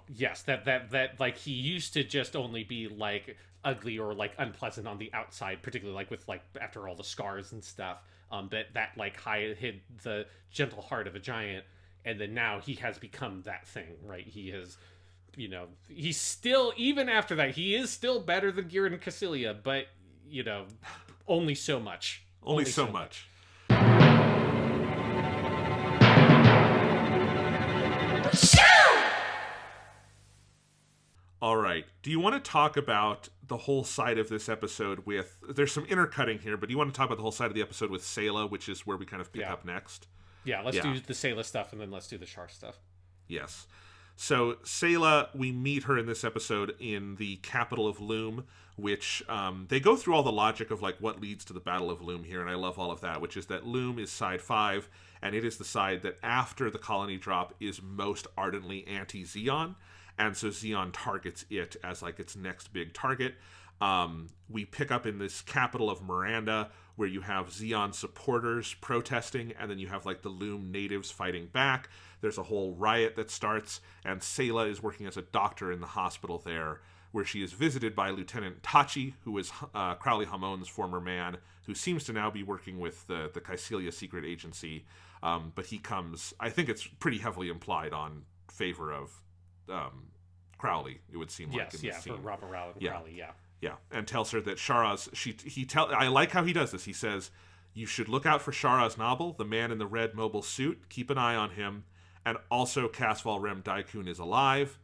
Yes, that like, he used to just only be, like, ugly or, like, unpleasant on the outside, particularly, like, with, like, after all the scars and stuff. But that, like, hid the gentle heart of a giant, and then now he has become that thing, right? He has, he's still, even after that, he is still better than Giran and Cassilia, but only so much. Only so much. All right. Do you want to talk about the whole side of this episode with... There's some intercutting here, but do you want to talk about the whole side of the episode with Sayla, which is where we kind of pick up next? Yeah, let's do the Sayla stuff, and then let's do the Char stuff. Yes. So Sayla, we meet her in this episode in the capital of Loum, which they go through all the logic of like what leads to the Battle of Loum here, and I love all of that, which is that Loum is side 5, and it is the side that after the colony drop is most ardently anti-Zeon, and so Zeon targets it as like its next big target. We pick up in this capital of Miranda, where you have Zeon supporters protesting, and then you have like the Loum natives fighting back. There's a whole riot that starts, and Sayla is working as a doctor in the hospital there, where she is visited by Lieutenant Tachi, who is Crowley Hamon's former man, who seems to now be working with the Caecilia secret agency. But he comes, I think it's pretty heavily implied on favor of Crowley, it would seem like in this scene. For Ramba Crowley, yeah. Yeah, and tells her that I like how he does this. He says, you should look out for Char Aznable, the man in the red mobile suit. Keep an eye on him. And also Casval Rem Daikun is alive.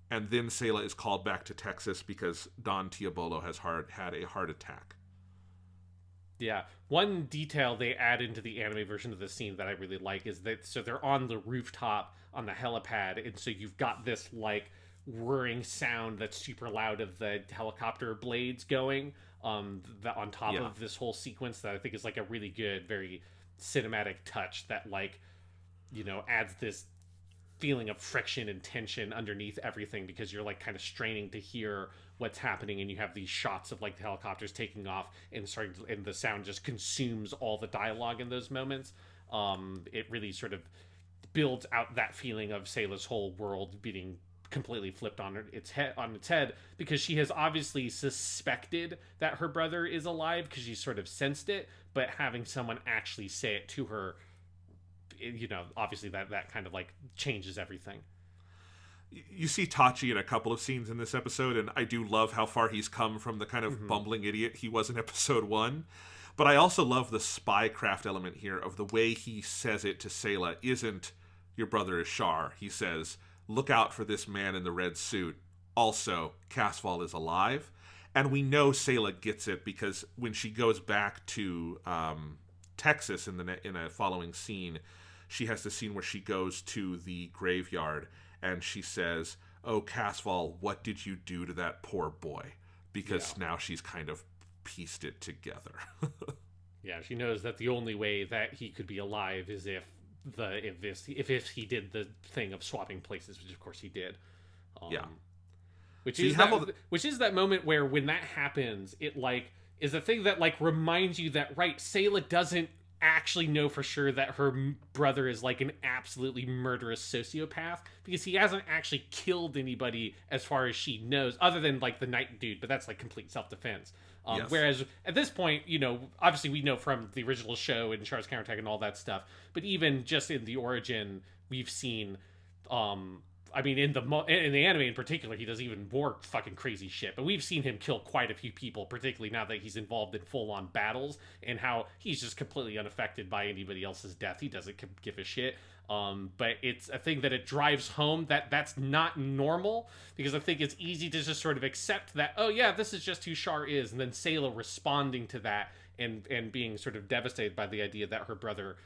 And then Sayla is called back to Texas because Don Tiabolo has had a heart attack. Yeah. One detail they add into the anime version of the scene that I really like is that, so they're on the rooftop on the helipad, and so you've got this, like, whirring sound that's super loud of the helicopter blades going on top of this whole sequence that I think is like a really good, very cinematic touch that, like, you know, adds this feeling of friction and tension underneath everything, because you're like kind of straining to hear what's happening, and you have these shots of like the helicopters taking off and and the sound just consumes all the dialogue in those moments. It really sort of builds out that feeling of Sayla's whole world being completely flipped on its head, because she has obviously suspected that her brother is alive because she sort of sensed it, but having someone actually say it to her, you know, obviously that kind of like changes everything. You see Tachi in a couple of scenes in this episode, and I do love how far he's come from the kind of bumbling idiot he was in episode 1. But I also love the spycraft element here of the way he says it to Sayla isn't, your brother is Char. He says, look out for this man in the red suit. Also, Casval is alive. And we know Sayla gets it because when she goes back to Texas in a following scene, she has the scene where she goes to the graveyard and she says, oh, Casval, what did you do to that poor boy? Because now she's kind of pieced it together. Yeah, she knows that the only way that he could be alive is if he did the thing of swapping places, which of course he did. Which is that moment where when that happens, it like is a thing that like reminds you that Sayla doesn't actually know for sure that her brother is like an absolutely murderous sociopath, because he hasn't actually killed anybody as far as she knows, other than like the night dude, but that's like complete self-defense. Whereas at this point, you know, obviously we know from the original show and Char's counterattack and all that stuff, but even just in the origin, we've seen, I mean, in the anime in particular, he does even more fucking crazy shit. But we've seen him kill quite a few people, particularly now that he's involved in full-on battles, and how he's just completely unaffected by anybody else's death. He doesn't give a shit. But it's a thing that it drives home that that's not normal, because I think it's easy to just sort of accept that, oh yeah, this is just who Char is, and then Sayla responding to that and being sort of devastated by the idea that her brother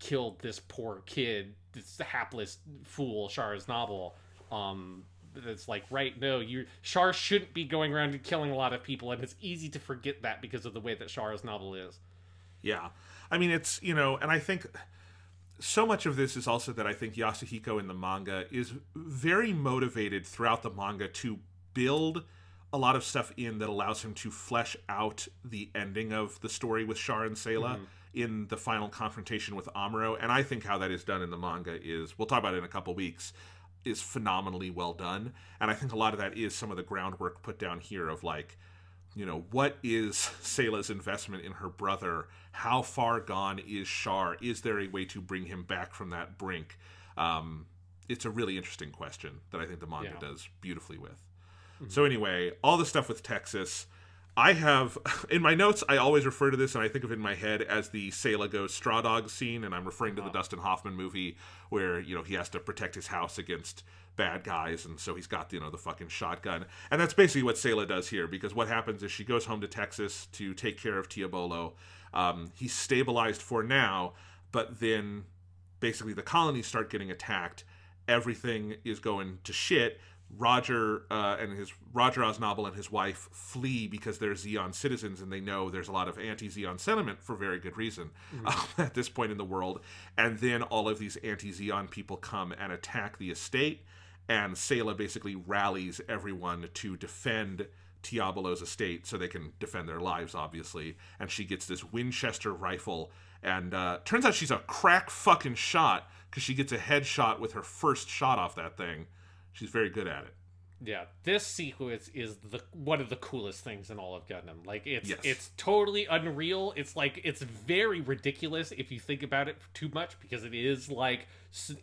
killed this poor kid, this hapless fool, Char Aznable. It's like, Char shouldn't be going around and killing a lot of people, and it's easy to forget that because of the way that Char Aznable is. Yeah. I mean, it's, you know, and I think so much of this is also that I think Yasuhiko in the manga is very motivated throughout the manga to build a lot of stuff in that allows him to flesh out the ending of the story with Char and Sayla in the final confrontation with Amuro. And I think how that is done in the manga is, we'll talk about it in a couple weeks, is phenomenally well done. And I think a lot of that is some of the groundwork put down here of like, you know, what is Sayla's investment in her brother? How far gone is Char? Is there a way to bring him back from that brink? It's a really interesting question that I think the manga does beautifully with. So anyway, all the stuff with Texas, I have, in my notes, I always refer to this, and I think of it in my head as the Sayla Goes Straw Dog scene, and I'm referring to the Dustin Hoffman movie where, you know, he has to protect his house against bad guys, and so he's got, you know, the fucking shotgun. And that's basically what Sayla does here, because what happens is she goes home to Texas to take care of Tiabolo. He's stabilized for now, but then basically the colonies start getting attacked. Everything is going to shit. Roger Aznable and his wife flee because they're Zeon citizens, and they know there's a lot of anti-Zeon sentiment for very good reason at this point in the world. And then all of these anti-Zeon people come and attack the estate, and Sayla basically rallies everyone to defend Diabolo's estate so they can defend their lives, obviously. And she gets this Winchester rifle, and turns out she's a crack fucking shot because she gets a headshot with her first shot off that thing. She's very good at it. Yeah, this sequence is one of the coolest things in all of Gundam. Like, it's totally unreal. It's like, it's very ridiculous if you think about it too much, because it is like,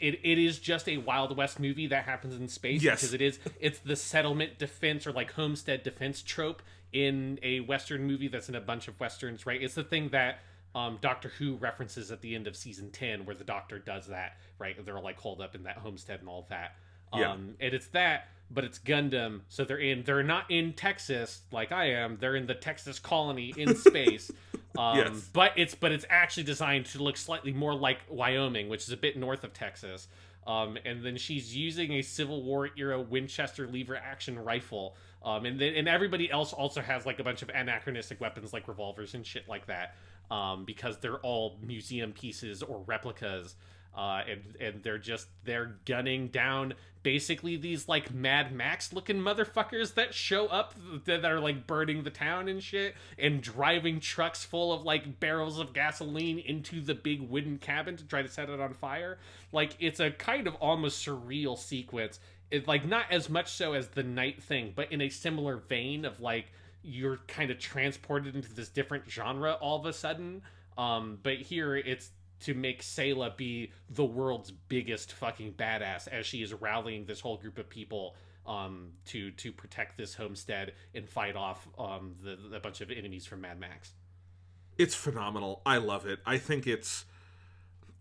it is just a Wild West movie that happens in space. Yes. Because it's the settlement defense or like homestead defense trope in a Western movie that's in a bunch of Westerns, right? It's the thing that Doctor Who references at the end of season 10, where the Doctor does that, right? They're like holed up in that homestead and all that. And it's that, but it's Gundam, so they're not in Texas like I am. They're in the Texas colony in space. Yes. But it's actually designed to look slightly more like Wyoming, which is a bit north of Texas. And then she's using a Civil War era Winchester lever action rifle. And everybody else also has like a bunch of anachronistic weapons like revolvers and shit like that. Because they're all museum pieces or replicas. And they're gunning down basically these like Mad Max looking motherfuckers that show up that are like burning the town and shit, and driving trucks full of like barrels of gasoline into the big wooden cabin to try to set it on fire. Like, it's a kind of almost surreal sequence. It's like not as much so as the night thing, but in a similar vein of like you're kind of transported into this different genre all of a sudden. But here it's to make Sayla be the world's biggest fucking badass as she is rallying this whole group of people to protect this homestead and fight off the bunch of enemies from Mad Max. It's phenomenal. I love it. I think it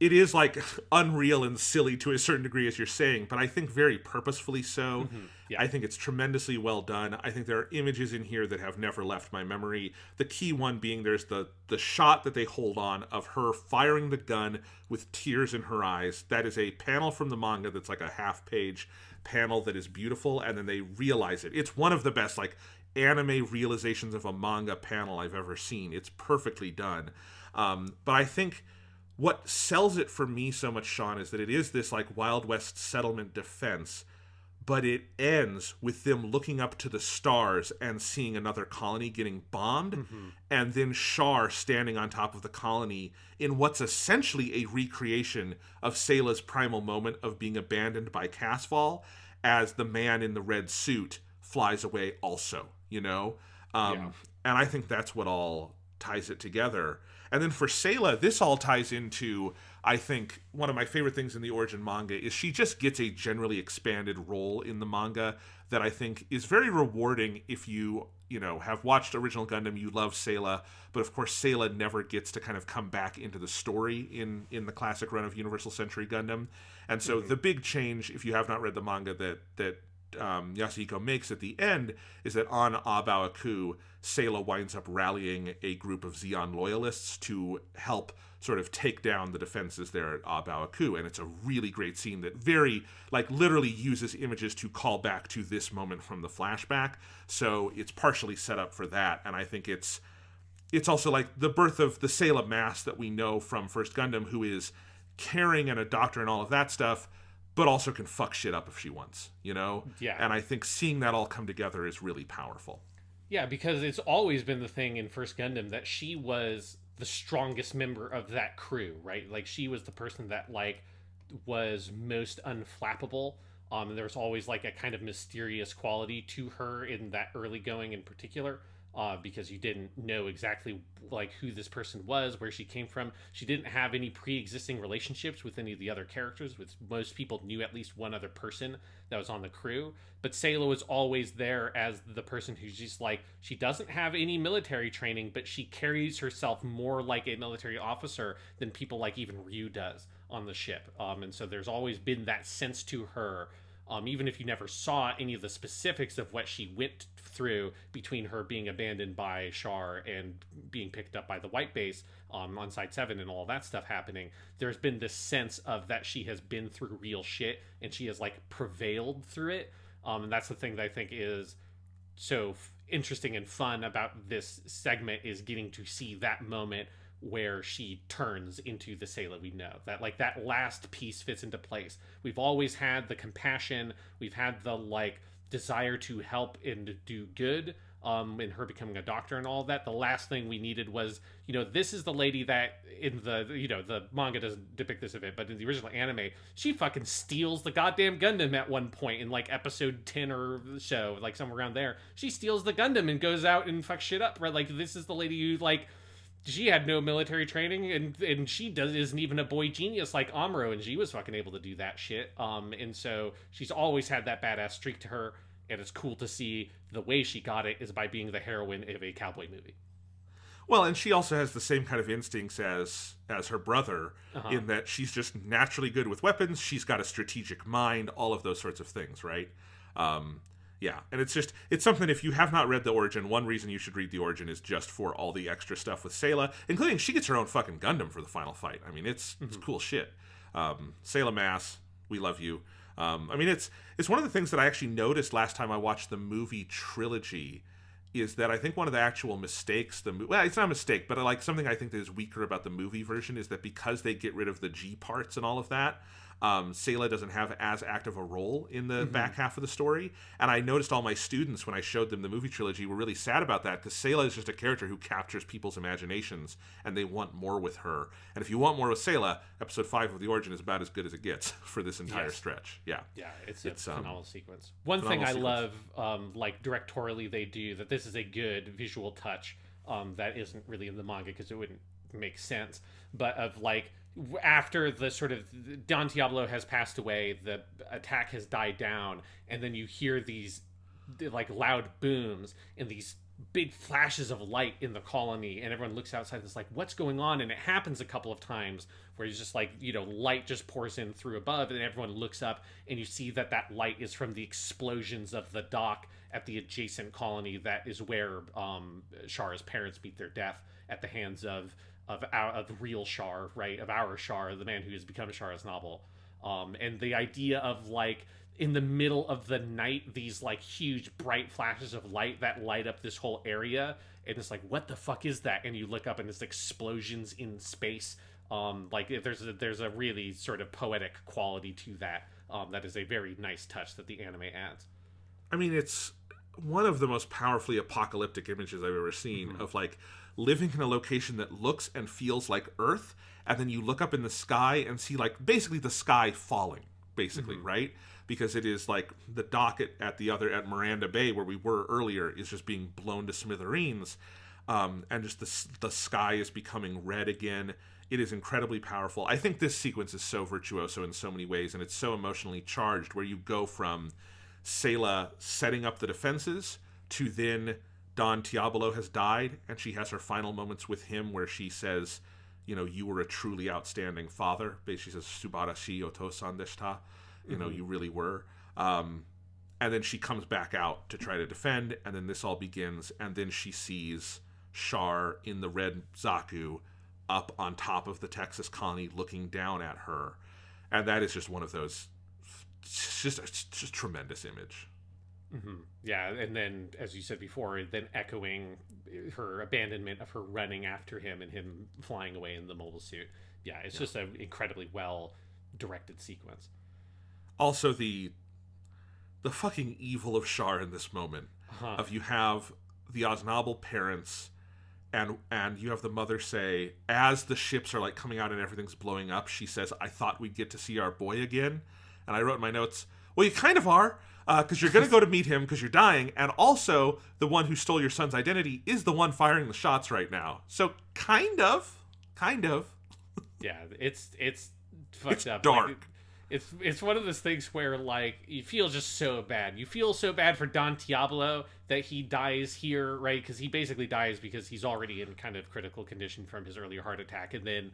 is like unreal and silly to a certain degree, as you're saying, but I think very purposefully so. Mm-hmm. Yeah. I think it's tremendously well done. I think there are images in here that have never left my memory. The key one being there's the shot that they hold on of her firing the gun with tears in her eyes. That is a panel from the manga that's like a half-page panel that is beautiful, and then they realize it. It's one of the best like anime realizations of a manga panel I've ever seen. It's perfectly done. But I think what sells it for me so much, Sean, is that it is this like Wild West settlement defense, but it ends with them looking up to the stars and seeing another colony getting bombed, and then Char standing on top of the colony in what's essentially a recreation of Sayla's primal moment of being abandoned by Casval, as the man in the red suit flies away also, you know? And I think that's what all ties it together. And then for Sayla, this all ties into, I think, one of my favorite things in the Origin manga is she just gets a generally expanded role in the manga that I think is very rewarding if you have watched original Gundam, you love Sayla, but of course Sayla never gets to kind of come back into the story in the classic run of Universal Century Gundam. And so the big change, if you have not read the manga, that Yasuhiko makes at the end is that on Abaoaku, Sayla winds up rallying a group of Zeon loyalists to help sort of take down the defenses there at Abaoaku, and it's a really great scene that very, like, literally uses images to call back to this moment from the flashback, so it's partially set up for that, and I think it's also like the birth of the Sayla Mass that we know from First Gundam, who is caring and a doctor and all of that stuff, but also can fuck shit up if she wants, you know? Yeah. And I think seeing that all come together is really powerful. Yeah, because it's always been the thing in First Gundam that she was the strongest member of that crew, right? Like, she was the person that, like, was most unflappable. There was always, like, a kind of mysterious quality to her in that early going in particular. Because you didn't know exactly like who this person was, where she came from. She didn't have any pre-existing relationships with any of the other characters, which most people knew at least one other person that was on the crew. But Sayla was always there as the person who's just like, she doesn't have any military training, but she carries herself more like a military officer than people like even Ryu does on the ship. And so there's always been that sense to her. Even if you never saw any of the specifics of what she went through between her being abandoned by Char and being picked up by the White Base on Side 7 and all that stuff happening, there's been this sense of that she has been through real shit and she has like prevailed through it. And that's the thing that I think is so interesting and fun about this segment, is getting to see that moment where she turns into the Sayla we know. That like that last piece fits into place. We've always had the compassion, we've had the like desire to help and do good, in her becoming a doctor and all of that. The last thing we needed was, this is the lady that in the, the manga doesn't depict this of it, but in the original anime, she fucking steals the goddamn Gundam at one point in like episode 10 or so, like somewhere around there. She steals the Gundam and goes out and fucks shit up, right? Like, this is the lady who, like, she had no military training, and she isn't even a boy genius like Amuro, and she was fucking able to do that shit. And so she's always had that badass streak to her, and it's cool to see the way she got it is by being the heroine of a cowboy movie. Well, and she also has the same kind of instincts as her brother, in that she's just naturally good with weapons. She's got a strategic mind, all of those sorts of things, right? Yeah, and it's something, if you have not read the Origin, one reason you should read the Origin is just for all the extra stuff with Sayla, including she gets her own fucking Gundam for the final fight. I mean, it's cool shit. Sayla Mass, we love you. I mean, it's one of the things that I actually noticed last time I watched the movie trilogy, is that I think one of the actual mistakes, well, it's not a mistake, but like something I think that is weaker about the movie version is that because they get rid of the G parts and all of that, Sayla doesn't have as active a role in the back half of the story. And I noticed all my students, when I showed them the movie trilogy, were really sad about that, because Sayla is just a character who captures people's imaginations, and they want more with her. And if you want more with Sayla, episode 5 of the Origin is about as good as it gets for this entire stretch. Yeah, it's a phenomenal sequence. One thing I love, like directorially they do, that this is a good visual touch, that isn't really in the manga because it wouldn't make sense, but of like, after the sort of Don Diablo has passed away, the attack has died down, and then you hear these like loud booms and these big flashes of light in the colony, and everyone looks outside and it's like, what's going on? And it happens a couple of times where it's just like, light just pours in through above, and everyone looks up and you see that light is from the explosions of the dock at the adjacent colony that is where Char's parents meet their death at the hands of the real Char, right? Of our Char, the man who has become Char Aznable. And the idea of like, in the middle of the night, these like huge bright flashes of light that light up this whole area, and it's like, what the fuck is that? And you look up and it's explosions in space. Like there's a really sort of poetic quality to that. That is a very nice touch that the anime adds. I mean, it's one of the most powerfully apocalyptic images I've ever seen, of like living in a location that looks and feels like Earth, and then you look up in the sky and see like basically the sky falling, basically, right? Because it is like the dock at Miranda Bay, where we were earlier, is just being blown to smithereens, and just the sky is becoming red again. It is incredibly powerful. I think this sequence is so virtuoso in so many ways, and it's so emotionally charged, where you go from Sayla setting up the defenses to then Don Diablo has died, and she has her final moments with him where she says, you were a truly outstanding father. She says, Subarashi otosan deshita. You really were. And then she comes back out to try to defend, and then this all begins, and then she sees Char in the red Zaku up on top of the Texas colony looking down at her. And that is just one of those, just tremendous image. Yeah, and then, as you said before, then echoing her abandonment of her running after him and him flying away in the mobile suit. Yeah, it's just an incredibly well directed sequence. Also, the fucking evil of Char in this moment, of you have the Aznable parents, and you have the mother say, as the ships are like coming out and everything's blowing up, she says, I thought we'd get to see our boy again. And I wrote in my notes, well, you kind of are, because you're going to go to meet him because you're dying, and also the one who stole your son's identity is the one firing the shots right now. So kind of. Yeah, it's fucked up. Dark. Like, it's one of those things where like you feel just so bad. You feel so bad for Don Diablo that he dies here, right? Because he basically dies because he's already in kind of critical condition from his earlier heart attack. And then,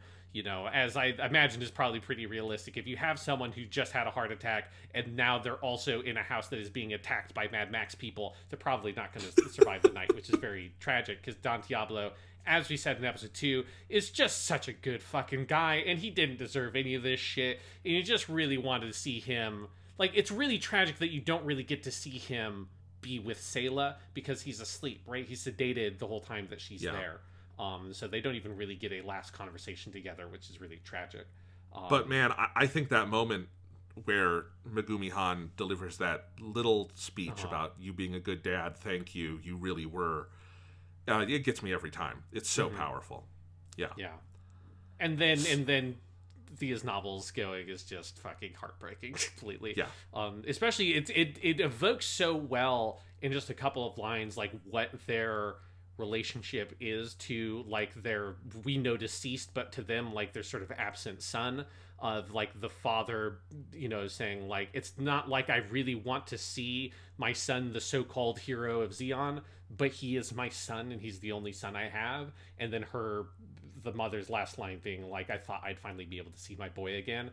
as I imagine is probably pretty realistic, if you have someone who just had a heart attack and now they're also in a house that is being attacked by Mad Max people, they're probably not going to survive the night, which is very tragic, because Don Diablo, as we said in episode 2, is just such a good fucking guy, and he didn't deserve any of this shit, and you just really wanted to see him like, it's really tragic that you don't really get to see him be with Sayla because he's asleep, right? He's sedated the whole time that she's there. So they don't even really get a last conversation together, which is really tragic. But man, I think that moment where Megumi Han delivers that little speech about you being a good dad, thank you, you really were, it gets me every time. It's so powerful. Yeah. And then the Aznable's going is just fucking heartbreaking completely. Yeah. Especially it evokes so well in just a couple of lines like what their relationship is to like their, we know, deceased, but to them like their sort of absent son, of like the father, you know, saying like, it's not like I really want to see my son, the so-called hero of Zeon, but he is my son and he's the only son I have. And then the mother's last line being like, I thought I'd finally be able to see my boy again.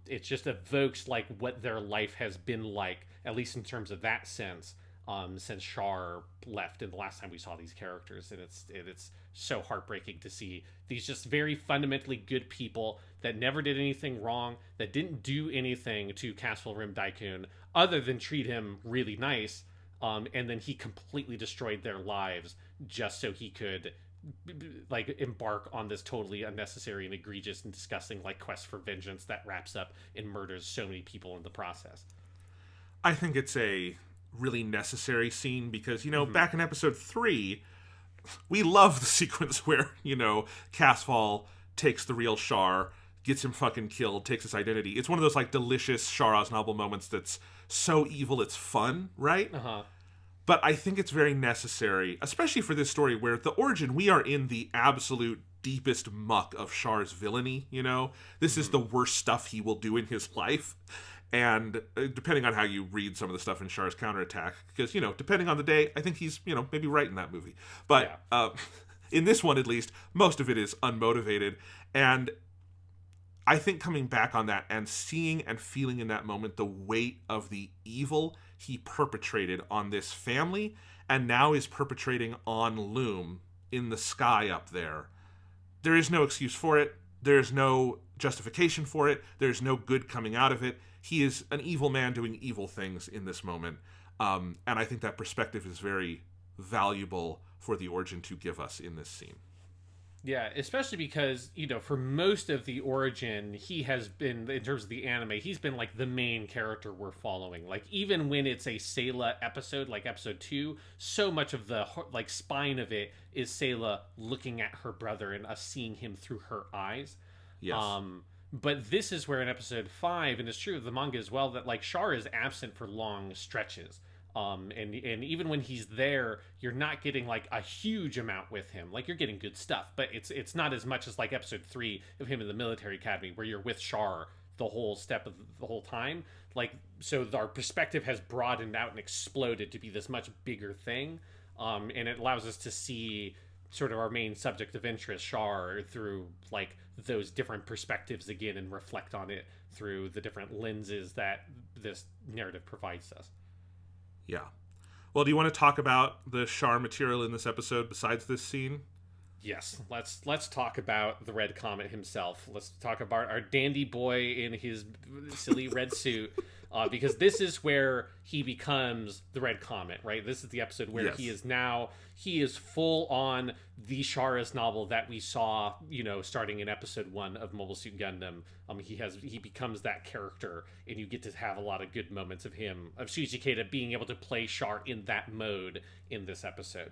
It just evokes like what their life has been like, at least in terms of that sense, since Char left and the last time we saw these characters. And it's so heartbreaking to see these just very fundamentally good people that never did anything wrong, that didn't do anything to Castle Rim Daikun other than treat him really nice. And then he completely destroyed their lives just so he could like embark on this totally unnecessary and egregious and disgusting like quest for vengeance that wraps up and murders so many people in the process. I think it's a really necessary scene because, you know, back in episode 3, we love the sequence where, you know, Casfall takes the real Char, gets him fucking killed, takes his identity. It's one of those like delicious Char Aznable moments that's so evil it's fun, right? But I think it's very necessary, especially for this story where the origin, we are in the absolute deepest muck of Char's villainy, you know? This is the worst stuff he will do in his life. And depending on how you read some of the stuff in Char's counterattack, because, you know, depending on the day, I think he's, you know, maybe right in that movie. But in this one, at least, most of it is unmotivated. And I think coming back on that and seeing and feeling in that moment the weight of the evil he perpetrated on this family and now is perpetrating on Loum in the sky up there. There is no excuse for it. There's no justification for it. There's no good coming out of it. He is an evil man doing evil things in this moment. And I think that perspective is very valuable for the origin to give us in this scene. Yeah, especially because, you know, for most of the origin, he has been, in terms of the anime, he's been like the main character we're following. Like, even when it's a Sayla episode, like episode 2, so much of the like spine of it is Sayla looking at her brother and us seeing him through her eyes. Yes. But this is where in episode 5, and it's true of the manga as well, that like Char is absent for long stretches. And even when he's there, you're not getting like a huge amount with him. Like, you're getting good stuff, but it's not as much as like episode 3 of him in the military academy, where you're with Char the whole step of the whole time. Like, so our perspective has broadened out and exploded to be this much bigger thing. And it allows us to see sort of our main subject of interest, Char, through like those different perspectives again, and reflect on it through the different lenses that this narrative provides us. Yeah. Well, do you want to talk about the Char material in this episode besides this scene? Yes, let's talk about the Red Comet himself. Let's talk about our dandy boy in his silly red suit, because this is where he becomes the Red Comet, right? This is the episode where he is full on the Char Aznable that we saw, you know, starting in episode 1 of Mobile Suit Gundam. He becomes that character, and you get to have a lot of good moments of him, of Shuji Keita being able to play Char in that mode in this episode.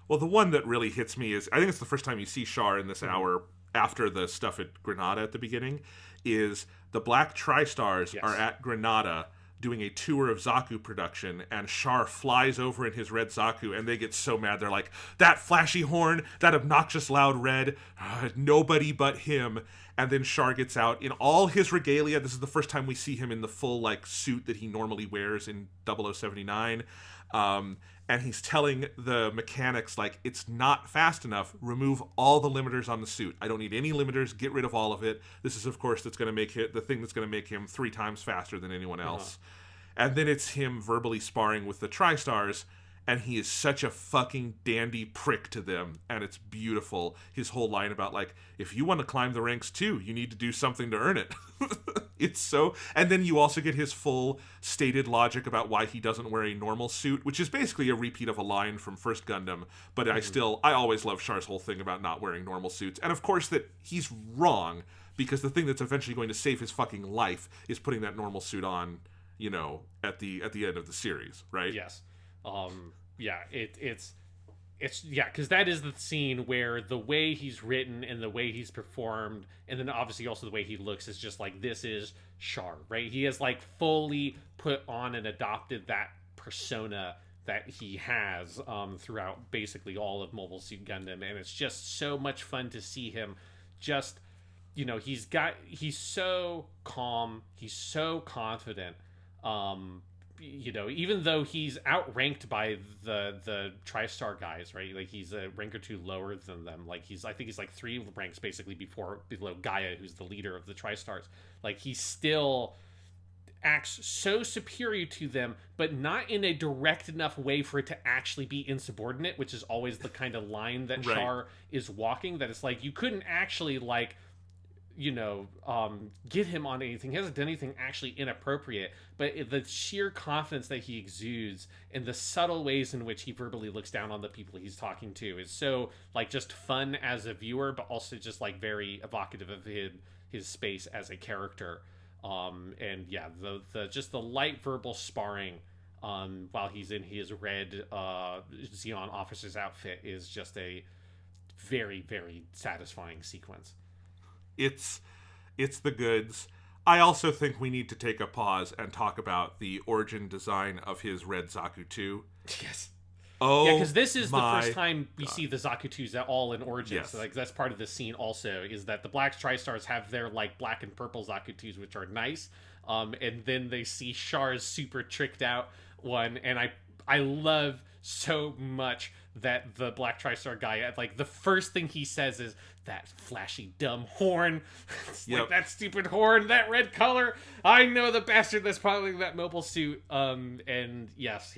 Well, the one that really hits me is, I think it's the first time you see Char in this hour after the stuff at Granada at the beginning, is the Black Tri-Stars are at Granada doing a tour of Zaku production, and Char flies over in his red Zaku, and they get so mad. They're like, that flashy horn, that obnoxious loud red, nobody but him. And then Char gets out in all his regalia. This is the first time we see him in the full like suit that he normally wears in 0079. And he's telling the mechanics, like, it's not fast enough. Remove all the limiters on the suit. I don't need any limiters. Get rid of all of it. This is, of course, that's going to make it the thing that's going to make him 3 times faster than anyone else. And then it's him verbally sparring with the Tri-Stars, and he is such a fucking dandy prick to them, and it's beautiful. His whole line about, like, if you want to climb the ranks too, you need to do something to earn it. It's so, and then you also get his full stated logic about why he doesn't wear a normal suit, which is basically a repeat of a line from First Gundam. But I always love Char's whole thing about not wearing normal suits, and of course that he's wrong, because the thing that's eventually going to save his fucking life is putting that normal suit on, you know, at the end of the series, right? Yes. Yeah. It's yeah, because that is the scene where the way he's written and the way he's performed, and then obviously also the way he looks is just like, this is Char, right? He has like fully put on and adopted that persona that he has throughout basically all of Mobile Suit Gundam, and it's just so much fun to see him just, you know, he's so calm, he's so confident, you know, even though he's outranked by the TriStar guys, right? Like, he's a rank or two lower than them. Like, I think he's like 3 ranks basically below Gaia, who's the leader of the TriStars. Like, he still acts so superior to them, but not in a direct enough way for it to actually be insubordinate, which is always the kind of line that Right. Char is walking, that it's like, you couldn't actually, like, you know, get him on anything. He hasn't done anything actually inappropriate, but the sheer confidence that he exudes and the subtle ways in which he verbally looks down on the people he's talking to is so, like, just fun as a viewer, but also just, like, very evocative of his space as a character. And yeah, the just the light verbal sparring while he's in his red Zeon officer's outfit is just a very, very satisfying sequence. It's the goods. I also think we need to take a pause and talk about the origin design of his red Zaku 2. Yes. Oh, yeah, because this is the my first time we God. see the Zakutus at all in Origins. Yes. So, like, that's part of the scene also, is that the Black TriStars have their, like, black and purple Zakutus, which are nice. And then they see Char's super tricked out one, and I love so much that the Black TriStar guy, like, the first thing he says is, that flashy dumb horn. It's Yep. like, that stupid horn, that red color. I know the bastard that's piloting that mobile suit. And yes,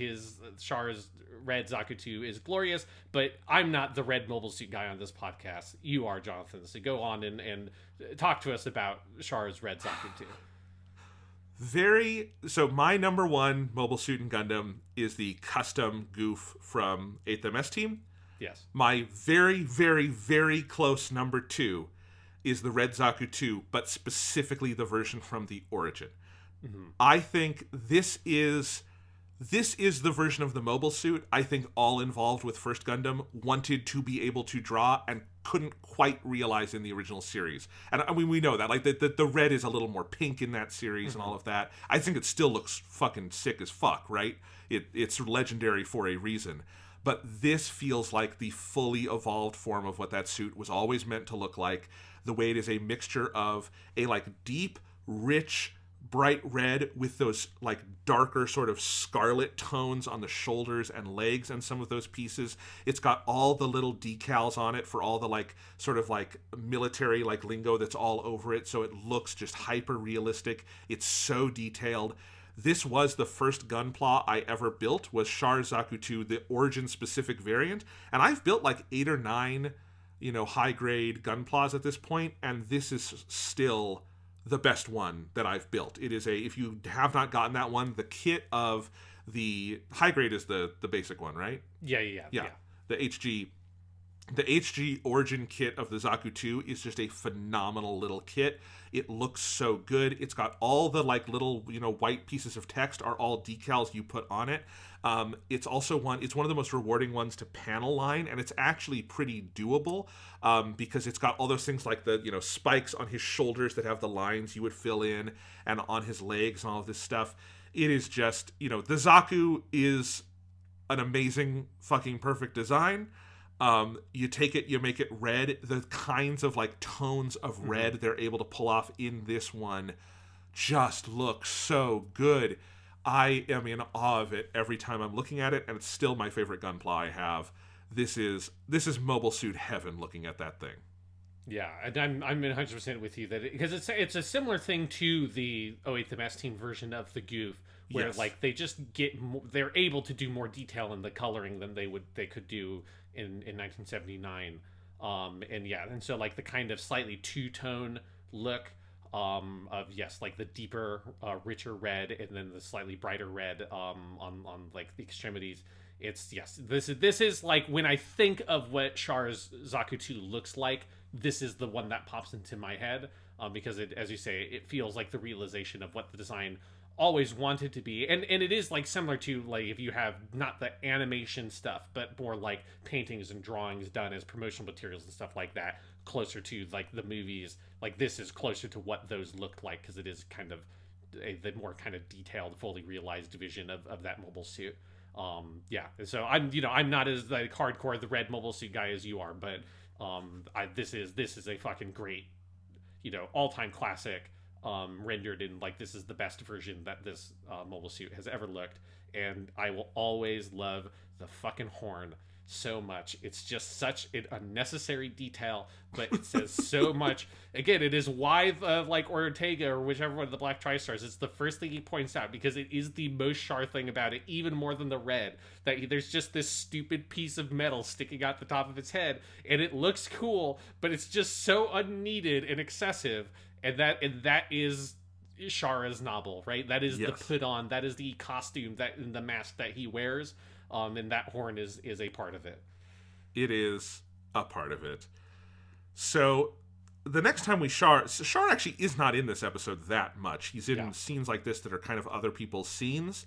Char's red Zakutu is glorious, but I'm not the red mobile suit guy on this podcast. You are, Jonathan. So go on and talk to us about Char's red Zakutu. So my number one mobile suit in Gundam is the custom goof from 8th MS Team. Yes. My very, very, very close number 2 is the Red Zaku 2, but specifically the version from the Origin. Mm-hmm. I think this is the version of the mobile suit I think all involved with First Gundam wanted to be able to draw and couldn't quite realize in the original series. And I mean, we know that. Like, the red is a little more pink in that series and all of that. I think it still looks fucking sick as fuck, right? It's legendary for a reason. But this feels like the fully evolved form of what that suit was always meant to look like. The way it is a mixture of a, like, deep, rich, bright red with those, like, darker sort of scarlet tones on the shoulders and legs and some of those pieces. It's got all the little decals on it for all the, like, sort of, like, military, like, lingo that's all over it, so it looks just hyper realistic. It's so detailed. This was the first gunpla I ever built, was Char Zaku 2, the Origin specific variant, and I've built like 8 or 9, you know, high grade gunplas at this point, and this is still the best one that I've built. It is if you have not gotten that one, the kit of the high grade is the basic one, right? Yeah. The HG Origin kit of the Zaku 2 is just a phenomenal little kit. It looks so good. It's got all the, like, little, you know, white pieces of text are all decals you put on it. It's also one of the most rewarding ones to panel line, and it's actually pretty doable because it's got all those things like the, you know, spikes on his shoulders that have the lines you would fill in, and on his legs and all of this stuff. It is just, you know, the Zaku is an amazing fucking perfect design. You take it, you make it red. The kinds of, like, tones of red they're able to pull off in this one just look so good. I am in awe of it every time I'm looking at it, and it's still my favorite gunpla I have. This is mobile suit heaven looking at that thing. Yeah, and I'm 100% with you that because it's a similar thing to the 08th MS Team version of the goof, where Yes. like they just they're able to do more detail in the coloring than they could do in 1979, and so like the kind of slightly two-tone look of yes, like the deeper, richer red, and then the slightly brighter red on like the extremities. It's yes, this is like when I think of what Char's Zaku 2 looks like, this is the one that pops into my head, because it, as you say, it feels like the realization of what the design always wanted to be, and it is like similar to like if you have not the animation stuff but more like paintings and drawings done as promotional materials and stuff like that, closer to like the movies. Like this is closer to what those looked like, because it is kind of the more kind of detailed, fully realized vision of that mobile suit. Yeah, so I'm not as like hardcore the red mobile suit guy as you are, but this is a fucking great, all-time classic, rendered in like this is the best version that this mobile suit has ever looked. And I will always love the fucking horn so much. It's just such an unnecessary detail, but it says so much. Again, it is why like Ortega or whichever one of the Black Tri-Stars, it's the first thing he points out, because it is the most Char thing about it, even more than the red, that there's just this stupid piece of metal sticking out the top of its head, and it looks cool, but it's just so unneeded and excessive. And that is Char Aznable, right? That is the put on, that is the costume, that in the mask that he wears. And that horn is a part of it. It is a part of it. So the next time Char actually is not in this episode that much. He's in scenes like this that are kind of other people's scenes.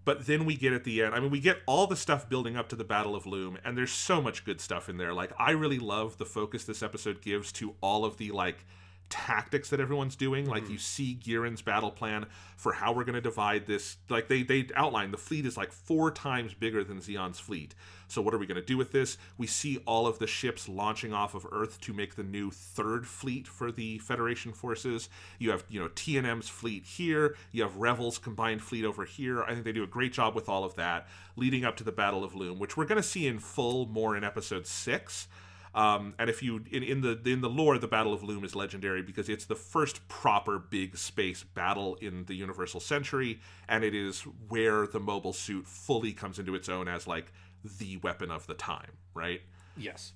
But then we get at the end, we get all the stuff building up to the Battle of Loum, and there's so much good stuff in there. Like, I really love the focus this episode gives to all of the, like, tactics that everyone's doing. Like, you see Girin's battle plan for how we're going to divide this. Like, they outline the fleet is like 4 times bigger than Zeon's fleet. So what are we going to do with this? We see all of the ships launching off of Earth to make the new 3rd fleet for the Federation forces. You have, TNM's fleet here. You have Revel's combined fleet over here. I think they do a great job with all of that, leading up to the Battle of Loum, which we're going to see in full more in episode 6. And if you in the lore, the Battle of Loum is legendary because it's the first proper big space battle in the Universal Century, and it is where the mobile suit fully comes into its own as like the weapon of the time, right? Yes.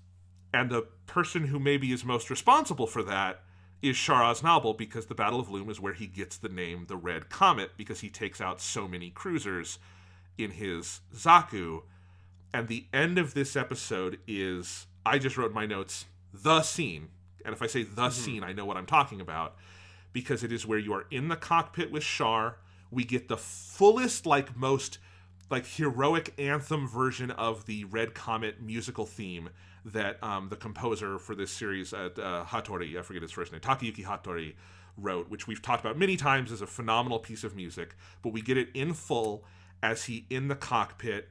And the person who maybe is most responsible for that is Char Aznable, because the Battle of Loum is where he gets the name the Red Comet, because he takes out so many cruisers in his Zaku. And the end of this episode is, I just wrote in my notes, the scene. And if I say the scene, I know what I'm talking about, because it is where you are in the cockpit with Char. We get the fullest, like, most, like, heroic anthem version of the Red Comet musical theme that the composer for this series at Hattori, I forget his first name, Takayuki Hattori, wrote, which we've talked about many times as a phenomenal piece of music. But we get it in full as he, in the cockpit,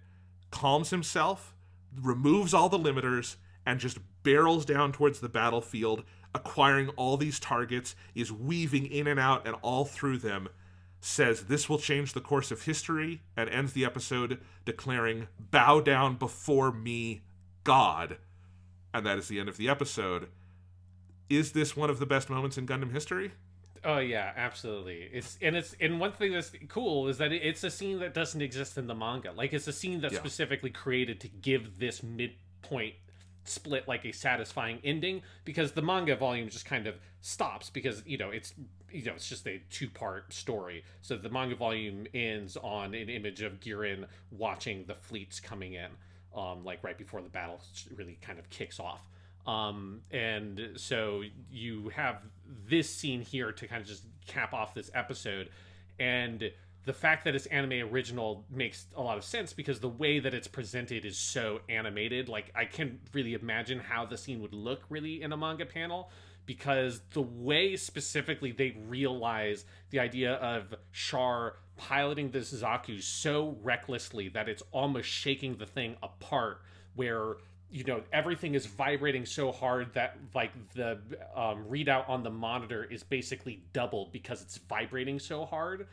calms himself, removes all the limiters, and just barrels down towards the battlefield, acquiring all these targets, is weaving in and out and all through them, says this will change the course of history, and ends the episode declaring, "Bow down before me, God." And that is the end of the episode. Is this one of the best moments in Gundam history? Oh yeah, absolutely. And one thing that's cool is that it's a scene that doesn't exist in the manga. Like, it's a scene that's specifically created to give this midpoint split like a satisfying ending, because the manga volume just kind of stops because it's just a 2-part story. So the manga volume ends on an image of Girin watching the fleets coming in, like right before the battle really kind of kicks off. And so you have this scene here to kind of just cap off this episode, and the fact that it's anime original makes a lot of sense because the way that it's presented is so animated. Like, I can't really imagine how the scene would look really in a manga panel, because the way specifically they realize the idea of Char piloting this Zaku so recklessly that it's almost shaking the thing apart, where everything is vibrating so hard that like the readout on the monitor is basically doubled because it's vibrating so hard.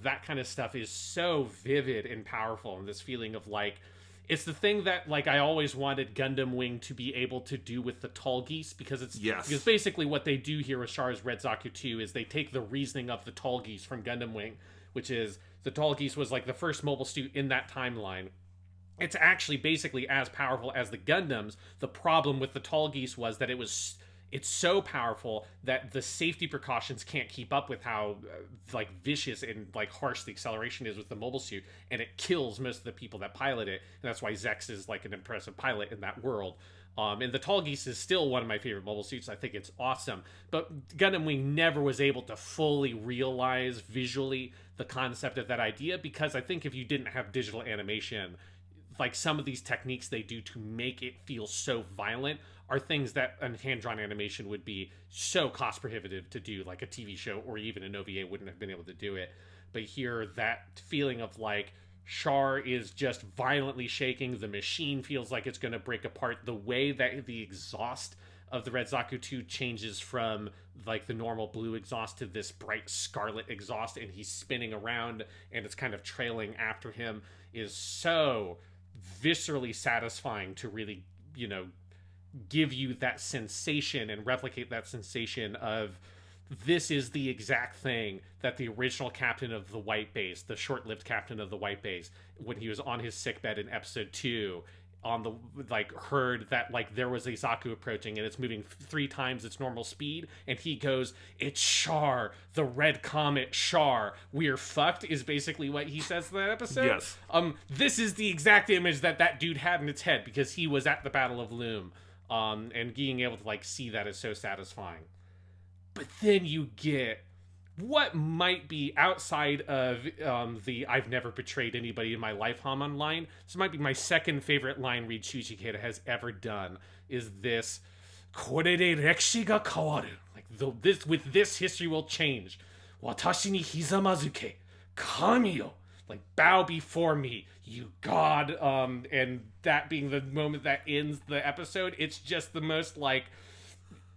That kind of stuff is so vivid and powerful, and this feeling of like, it's the thing that like I always wanted Gundam Wing to be able to do with the Tall Geese, because because basically what they do here with Char's Red Zaku 2 is they take the reasoning of the Tall Geese from Gundam Wing, which is the Tall Geese was like the first mobile suit in that timeline. It's actually basically as powerful as the Gundams. The problem with the Tall Geese was that it was it's so powerful that the safety precautions can't keep up with how like vicious and like harsh the acceleration is with the mobile suit, and it kills most of the people that pilot it. And that's why Zex is like an impressive pilot in that world. And the Tall Geese is still one of my favorite mobile suits. I think it's awesome. But Gundam Wing never was able to fully realize visually the concept of that idea, because I think if you didn't have digital animation, like some of these techniques they do to make it feel so violent are things that a hand-drawn animation would be so cost prohibitive to do, like a TV show or even an OVA wouldn't have been able to do it. But here, that feeling of like Char is just violently shaking, the machine feels like it's going to break apart, the way that the exhaust of the Red Zaku 2 changes from like the normal blue exhaust to this bright scarlet exhaust, and he's spinning around and it's kind of trailing after him, is so viscerally satisfying to really, you know, give you that sensation and replicate that sensation of this is the exact thing that the original captain of the White Base, the short-lived captain of the White Base, when he was on his sickbed in episode 2, on the like heard that like there was a Zaku approaching and it's moving 3 times its normal speed, and he goes, "It's Char, the Red Comet, Char. We're fucked," is basically what he says in that episode. Yes. This is the exact image that dude had in its head because he was at the Battle of Loum. And being able to like see that is so satisfying. But then you get what might be outside of the "I've never betrayed anybody in my life" Hamon line. This might be my second favorite line read Shuichi Ikeda has ever done, is this "Kore de rekishi ga kawaru." Like, with this history will change. "Watashi ni hizamazuke, kami yo." Like, bow before me, you god. And that being the moment that ends the episode, it's just the most like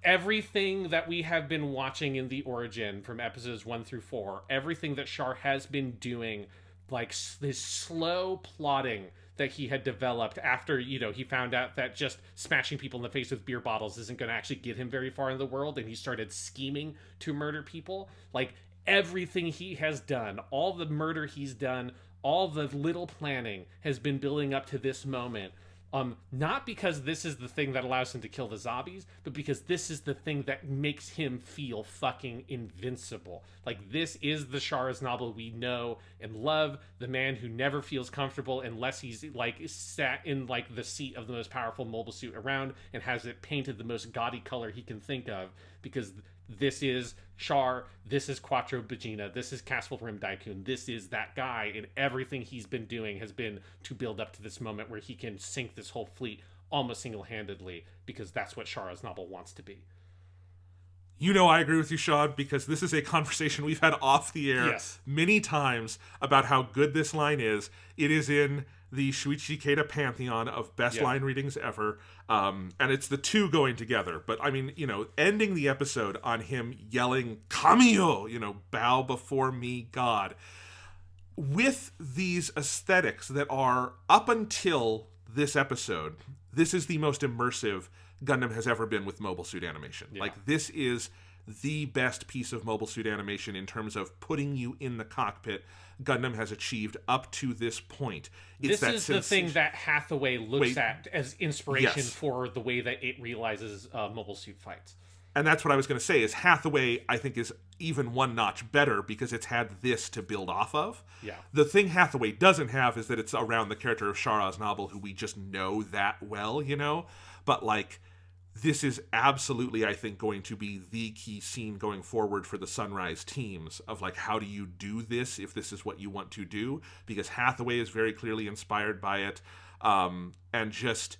everything that we have been watching in the origin from episodes 1 through 4, everything that Char has been doing, like this slow plotting that he had developed after, you know, he found out that just smashing people in the face with beer bottles isn't going to actually get him very far in the world, and he started scheming to murder people. Like, everything he has done, all the murder he's done, all the little planning has been building up to this moment. Not because this is the thing that allows him to kill the zombies, but because this is the thing that makes him feel fucking invincible. Like, this is the Char Aznable we know and love, the man who never feels comfortable unless he's like sat in like the seat of the most powerful mobile suit around and has it painted the most gaudy color he can think of, because this is Char, this is Quattro Bagina, this is Castle Rim Daikun, this is that guy, and everything he's been doing has been to build up to this moment where he can sink this whole fleet almost single-handedly, because that's what Char Aznable wants to be. You know, I agree with you, Sean, because this is a conversation we've had off the air many times about how good this line is. It is in the Shuichi Ikeda pantheon of best line readings ever, and it's the two going together. But I mean, you know, ending the episode on him yelling "Kamiyo," you know, bow before me, God, with these aesthetics that are, up until this episode, this is the most immersive Gundam has ever been with mobile suit animation. Like, this is the best piece of mobile suit animation in terms of putting you in the cockpit Gundam has achieved up to this point. This is the thing that Hathaway looks at as inspiration Yes. for the way that it realizes mobile suit fights. And that's what I was going to say, is Hathaway, I think, is even one notch better because it's had this to build off of. Yeah. The thing Hathaway doesn't have is that it's around the character of Char Aznable, who we just know that well, you know? But, like, this is absolutely, I think, going to be the key scene going forward for the Sunrise teams of, like, how do you do this if this is what you want to do? Because Hathaway is very clearly inspired by it. And just,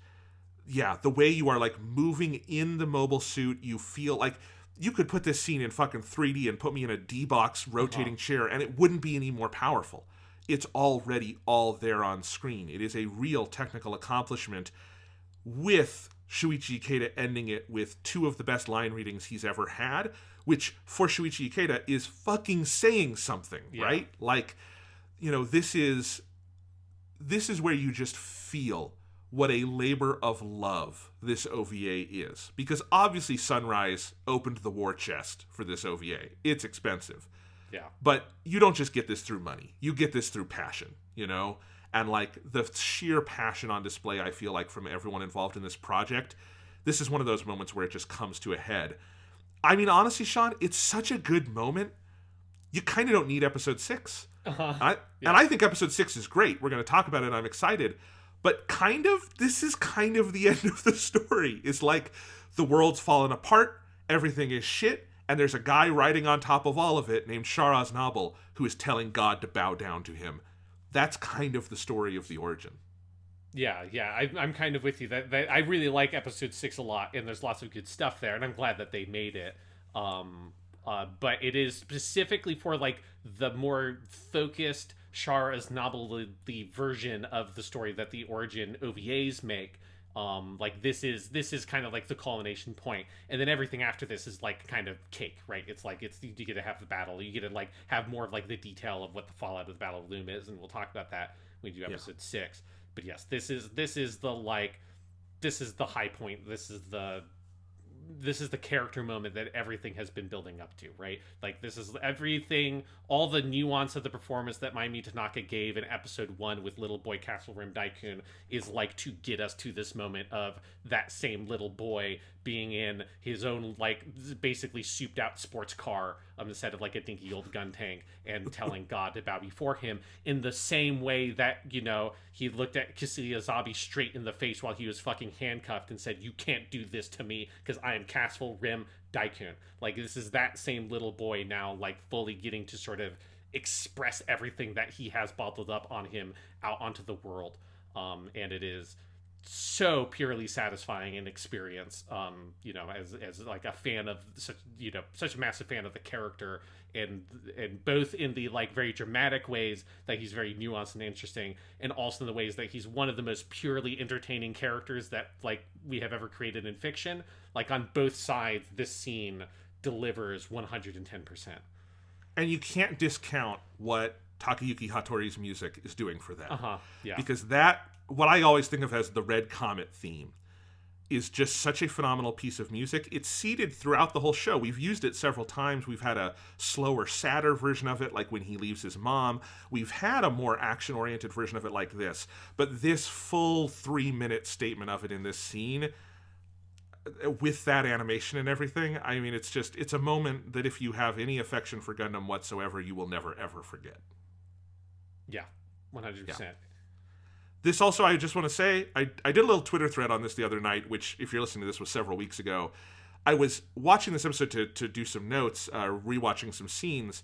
yeah, the way you are, like, moving in the mobile suit, you feel like you could put this scene in fucking 3D and put me in a D-box rotating chair, and it wouldn't be any more powerful. It's already all there on screen. It is a real technical accomplishment, with Shuichi Ikeda ending it with two of the best line readings he's ever had, which for Shuichi Ikeda is fucking saying something, right? Like, you know, this is where you just feel what a labor of love this OVA is. Because obviously Sunrise opened the war chest for this OVA. It's expensive. Yeah. But you don't just get this through money. You get this through passion, you know? And, like, the sheer passion on display, I feel like, from everyone involved in this project, this is one of those moments where it just comes to a head. I mean, honestly, Sean, it's such a good moment. You kind of don't need episode 6. And I think episode 6 is great. We're going to talk about it. I'm excited. But this is kind of the end of the story. It's like the world's fallen apart. Everything is shit. And there's a guy riding on top of all of it named Char Aznable who is telling God to bow down to him. That's kind of the story of the origin. Yeah, I'm kind of with you. That I really like episode 6 a lot, and therethere's lots of good stuff there, and I'm glad that they made it. But it is specifically for like the more focused Char Aznable the version of the story that the origin OVAs make. Like this is kind of like the culmination point, and then everything after this is like kind of cake, right? It's like you get to have the battle, you get to like have more of like the detail of what the fallout of the Battle of Loum is, and we'll talk about that when we do episode 6. But yes, this is the high point. This is the character moment that everything has been building up to, right? Like this is everything, all the nuance of the performance that Mayumi Tanaka gave in episode 1 with Little Boy Castle Rim Daikun is like to get us to this moment of that same little boy being in his own like basically souped out sports car instead of like a dinky old gun tank and telling God to bow before him in the same way that, you know, he looked at Kasuya Zabi straight in the face while he was fucking handcuffed and said, "You can't do this to me because I am Castle Rim Daikun." Like this is that same little boy now like fully getting to sort of express everything that he has bottled up on him out onto the world. And it is so purely satisfying an experience, you know, as like a fan of such a massive fan of the character, and both in the like very dramatic ways that he's very nuanced and interesting, and also in the ways that he's one of the most purely entertaining characters that like we have ever created in fiction. Like on both sides, this scene delivers 110%. And you can't discount what Takayuki Hattori's music is doing for that. Yeah. Because that, what I always think of as the Red Comet theme, is just such a phenomenal piece of music. It's seeded throughout the whole show. We've used it several times. We've had a slower, sadder version of it, like when he leaves his mom. We've had a more action-oriented version of it like this. But this full 3-minute statement of it in this scene, with that animation and everything, I mean, it's a moment that if you have any affection for Gundam whatsoever, you will never, ever forget. Yeah, 100%. Yeah. This also, I just want to say, I did a little Twitter thread on this the other night, which, if you're listening to this, was several weeks ago. I was watching this episode to do some notes, rewatching some scenes,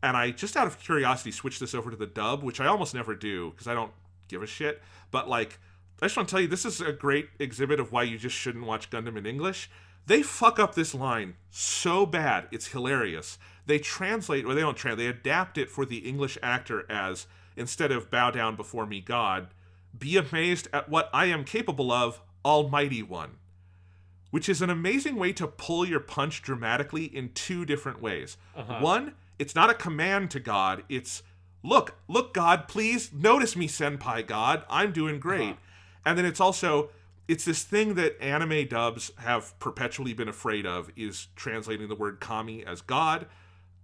and I, just out of curiosity, switched this over to the dub, which I almost never do, because I don't give a shit. But, like, I just want to tell you, this is a great exhibit of why you just shouldn't watch Gundam in English. They fuck up this line so bad, it's hilarious. They translate, or they don't translate, they adapt it for the English actor as, instead of bow down before me, God, be amazed at what I am capable of, Almighty One. Which is an amazing way to pull your punch dramatically in 2 different ways. One, it's not a command to God, it's, look, God, please, notice me, Senpai God, I'm doing great. And then it's also, it's this thing that anime dubs have perpetually been afraid of, is translating the word kami as God.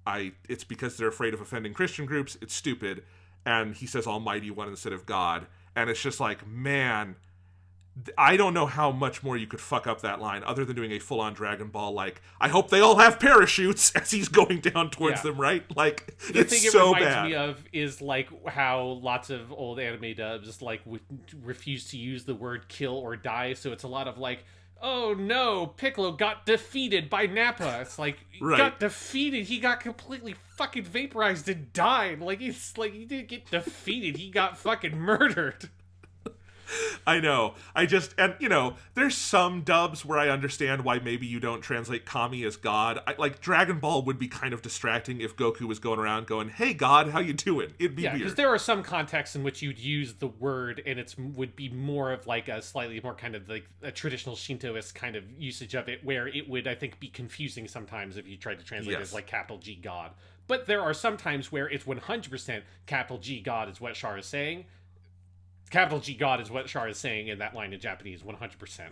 It's because they're afraid of offending Christian groups, it's stupid. And he says Almighty One instead of God. And it's just like, man, I don't know how much more you could fuck up that line other than doing a full-on Dragon Ball, like, I hope they all have parachutes as he's going down towards them, right? Like, the it's thing it so reminds bad. me of is, like, how lots of old anime dubs, like, would refuse to use the word kill or die, so it's a lot of, like, oh no, Piccolo got defeated by Nappa. It's like, he got defeated. He got completely fucking vaporized and died. Like, it's like, he didn't get defeated. He got fucking murdered. I know. And, you know, there's some dubs where I understand why maybe you don't translate Kami as God. Like, Dragon Ball would be kind of distracting if Goku was going around going, hey, God, how you doing? It'd be weird. Because there are some contexts in which you'd use the word, and it would be more of, like, a slightly more kind of, like, a traditional Shintoist kind of usage of it, where it would, I think, be confusing sometimes if you tried to translate it as, like, capital G God. But there are some times where it's 100% capital G God is what Char is saying. Capital G God is what Char is saying in that line in Japanese, 100%.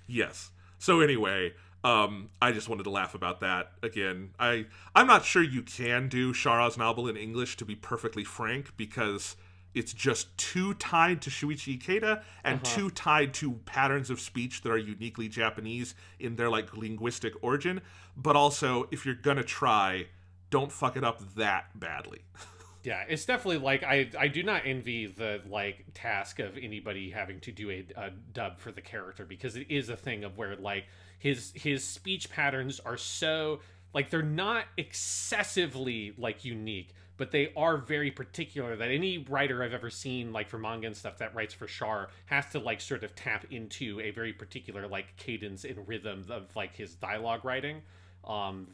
Yes. So anyway, I just wanted to laugh about that. Again, I'm not sure you can do Char Aznable in English, to be perfectly frank, because It's just too tied to Shuichi Ikeda and too tied to patterns of speech that are uniquely Japanese in their like linguistic origin. But also, if you're gonna try, don't fuck it up that badly. Yeah, it's definitely like I do not envy the like task of anybody having to do a dub for the character, because it is a thing of where like his speech patterns are so like they're not excessively like unique, but they are very particular that any writer I've ever seen like for manga and stuff that writes for Char has to like sort of tap into a very particular like cadence and rhythm of like his dialogue writing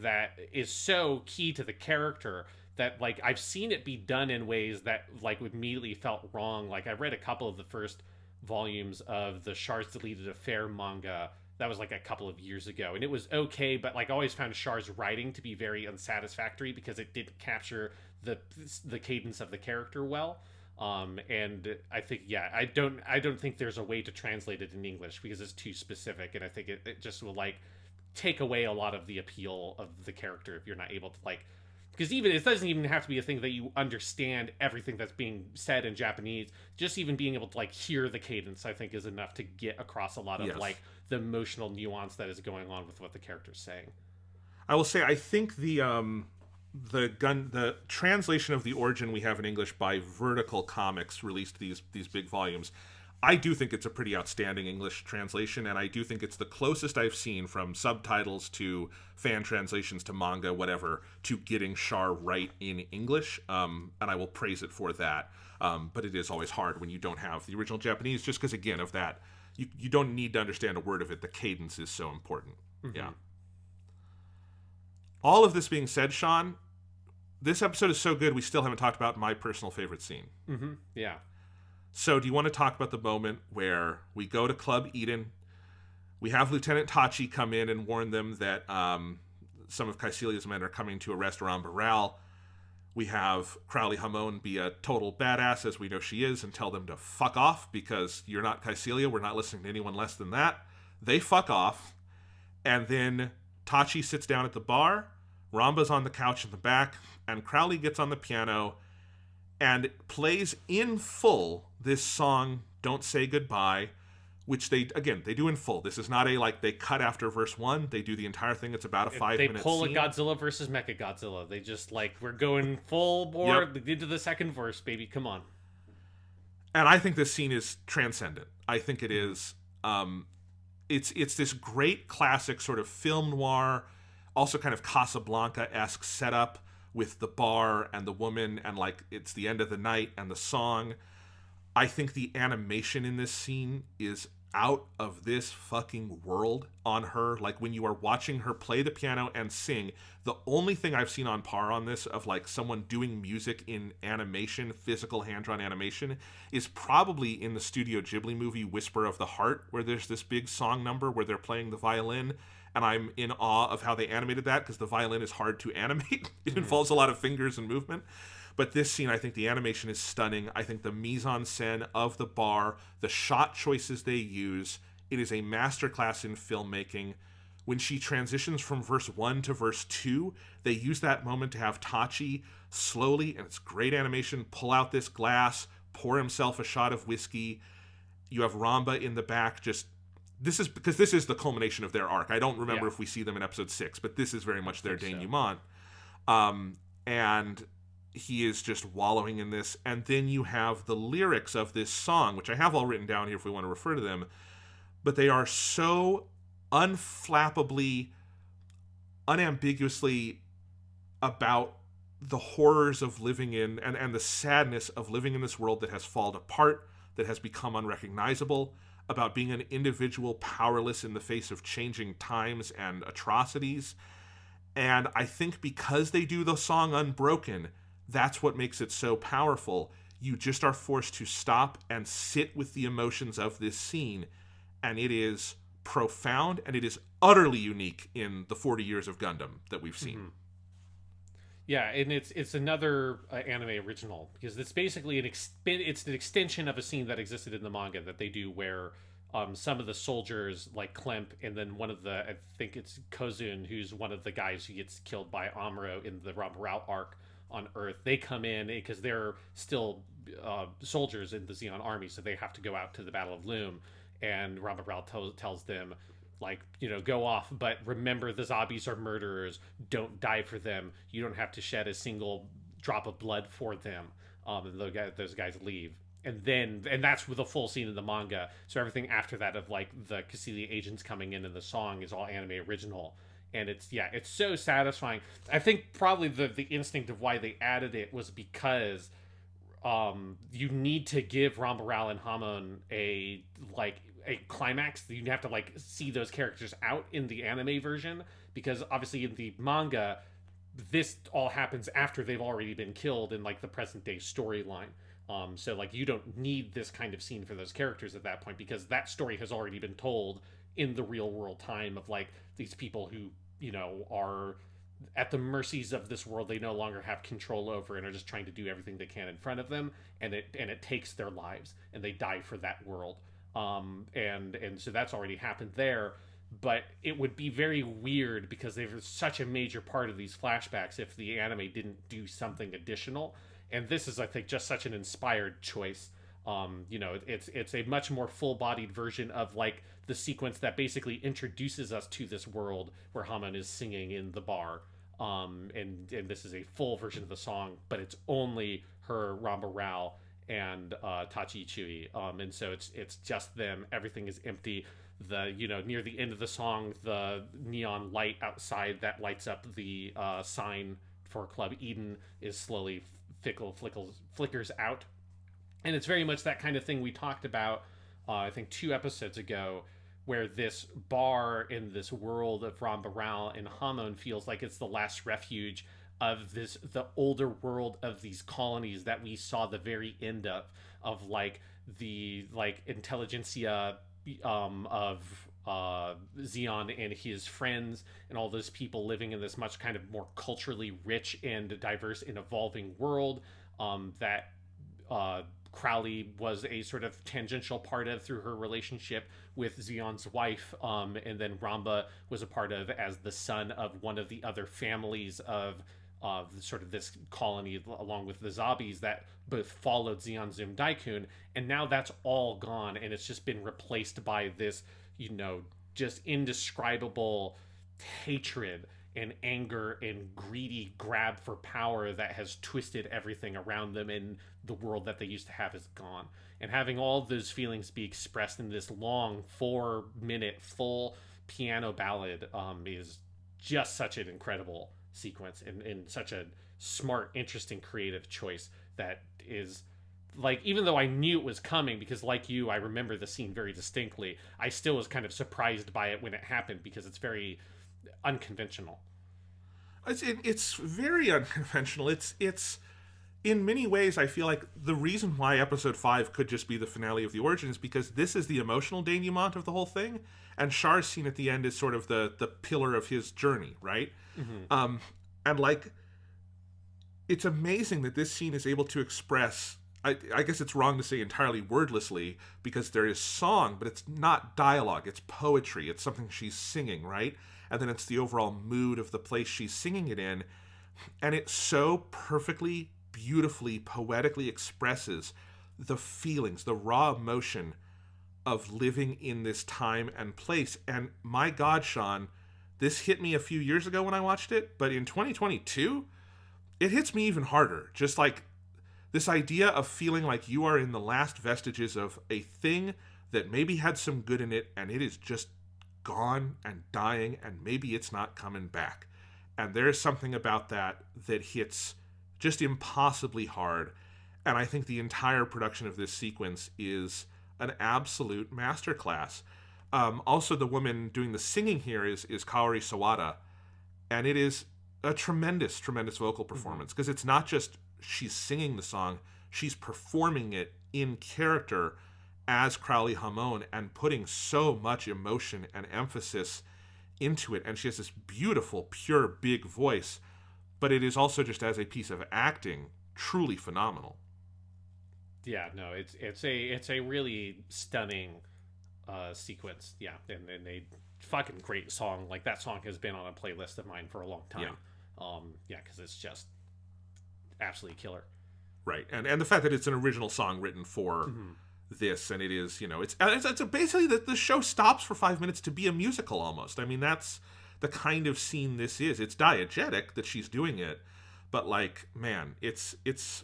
that is so key to the character that like I've seen it be done in ways that like immediately felt wrong. Like I read a couple of the first volumes of the Char's Deleted Affair manga that was like a couple of years ago, and it was okay, but like I always found Char's writing to be very unsatisfactory because it didn't capture the cadence of the character well. And I think I don't think there's a way to translate it in English because it's too specific, and I think it just will like take away a lot of the appeal of the character if you're not able to like, because even it doesn't even have to be a thing that you understand everything that's being said in Japanese. Just even being able to like hear the cadence, I think, is enough to get across a lot of like the emotional nuance that is going on with what the character's saying. I will say, I think the translation of the origin we have in English by Vertical Comics released these big volumes. I do think it's a pretty outstanding English translation, and I do think it's the closest I've seen from subtitles to fan translations to manga, whatever, to getting Char right in English, and I will praise it for that. But it is always hard when you don't have the original Japanese, just because, again, of that, you don't need to understand a word of it. The cadence is so important. Mm-hmm. Yeah. All of this being said, Sean, this episode is so good, we still haven't talked about my personal favorite scene. Mm-hmm. Yeah. So do you want to talk about the moment where we go to Club Eden, we have Lieutenant Tachi come in and warn them that some of Caecilia's men are coming to arrest Ramba. We have Crowley Hamon be a total badass, as we know she is, and tell them to fuck off because you're not Caecilia, we're not listening to anyone less than that. They fuck off, and then Tachi sits down at the bar, Ramba's on the couch in the back, and Crowley gets on the piano and plays in full this song, Don't Say Goodbye, which they do in full. This is not a, like, they cut after verse 1. They do the entire thing. It's about a 5-minute scene. They pull a Godzilla versus Mechagodzilla. They just, like, we're going full bore into the second verse, baby. Come on. And I think this scene is transcendent. I think it is, it's this great classic sort of film noir, also kind of Casablanca-esque setup, with the bar and the woman, and like it's the end of the night and the song. I think the animation in this scene is out of this fucking world on her. Like when you are watching her play the piano and sing, the only thing I've seen on par on this of like someone doing music in animation, physical hand-drawn animation, is probably in the Studio Ghibli movie Whisper of the Heart, where there's this big song number where they're playing the violin. And I'm in awe of how they animated that, because the violin is hard to animate. It involves a lot of fingers and movement. But this scene, I think the animation is stunning. I think the mise-en-scène of the bar, the shot choices they use, it is a masterclass in filmmaking. When she transitions from verse 1 to verse 2, they use that moment to have Tachi slowly, and it's great animation, pull out this glass, pour himself a shot of whiskey. You have Ramba in the back just... This is because this is the culmination of their arc. I don't remember if we see them in episode 6, but this is very much their denouement. And he is just wallowing in this. And then you have the lyrics of this song, which I have all written down here if we want to refer to them. But they are so unflappably, unambiguously about the horrors of living in, and the sadness of living in this world that has fallen apart, that has become unrecognizable, about being an individual powerless in the face of changing times and atrocities. And I think because they do the song Unbroken, that's what makes it so powerful. You just are forced to stop and sit with the emotions of this scene, and it is profound, and it is utterly unique in the 40 years of Gundam that we've seen. Mm-hmm. Yeah, and it's another anime original, because it's basically it's an extension of a scene that existed in the manga that they do where some of the soldiers like Klemp, and then one of the, I think it's Kozun, who's one of the guys who gets killed by Amuro in the Ramba arc, on Earth. They come in because they're still soldiers in the Zeon army, so they have to go out to the Battle of Loum. And Ramba tells them, like, go off, but remember the zombies are murderers. Don't die for them. You don't have to shed a single drop of blood for them. And those guys leave. And that's with the full scene in the manga. So everything after that of like the Cassilia agents coming in and the song is all anime original. And it's so satisfying. I think probably the instinct of why they added it was because you need to give Ramba and Hamon a climax. You have to like see those characters out in the anime version, because obviously in the manga this all happens after they've already been killed in like the present day storyline. So like you don't need this kind of scene for those characters at that point, because that story has already been told in the real world time of like these people who are at the mercies of this world they no longer have control over and are just trying to do everything they can in front of them, and it takes their lives and they die for that world. And so that's already happened there. But it would be very weird, because they were such a major part of these flashbacks, if the anime didn't do something additional. And this is, I think, just such an inspired choice. It's a much more full-bodied version of like the sequence that basically introduces us to this world where Hamon is singing in the bar. And this is a full version of the song, but it's only her, Ramba Rao, and Tachi Chui. And so it's just them. Everything is empty. Near the end of the song, the neon light outside that lights up the sign for Club Eden is slowly flickers out. And it's very much that kind of thing we talked about, I think 2 episodes ago, where this bar in this world of Ramba Rao and Hamon feels like it's the last refuge of the older world of these colonies that we saw the very end of like the like intelligentsia of Zeon and his friends and all those people living in this much kind of more culturally rich and diverse and evolving world that Crowley was a sort of tangential part of through her relationship with Zeon's wife, and then Ramba was a part of as the son of one of the other families of sort of this colony, along with the zombies that both followed Zeon Zum Daikun. And now that's all gone, and it's just been replaced by this, just indescribable hatred and anger and greedy grab for power that has twisted everything around them, and the world that they used to have is gone. And having all those feelings be expressed in this long 4-minute full piano ballad is just such an incredible sequence, and such a smart, interesting, creative choice that is like, even though I knew it was coming, because like you, I remember the scene very distinctly, I still was kind of surprised by it when it happened, because it's very unconventional. It's very unconventional. It's in many ways, I feel like the reason why episode 5 could just be the finale of the origin is because this is the emotional denouement of the whole thing, and Char's scene at the end is sort of the pillar of his journey, right? Mm-hmm. And like, it's amazing that this scene is able to express, I guess it's wrong to say entirely wordlessly, because there is song, but it's not dialogue, it's poetry, it's something she's singing, right? And then it's the overall mood of the place she's singing it in, and it so perfectly, beautifully, poetically expresses the feelings, the raw emotion of living in this time and place. And my God, Sean, this hit me a few years ago when I watched it, but in 2022, it hits me even harder. Just like this idea of feeling like you are in the last vestiges of a thing that maybe had some good in it, and it is just gone and dying, and maybe it's not coming back. And there's something about that hits just impossibly hard. And I think the entire production of this sequence is an absolute masterclass. Also, the woman doing the singing here is Kaori Sawada, and it is a tremendous, tremendous vocal performance, because it's not just she's singing the song, she's performing it in character as Crowley Hamon and putting so much emotion and emphasis into it. And she has this beautiful, pure, big voice, but it is also just as a piece of acting truly phenomenal. Yeah, no, it's a really stunning sequence. Yeah, and a fucking great song. Like, that song has been on a playlist of mine for a long time. Yeah, because it's just absolutely killer. Right, and the fact that it's an original song written for this, and it is, it's basically that the show stops for 5 minutes to be a musical almost. I mean, that's the kind of scene this is. It's diegetic that she's doing it, but like, man, it's it's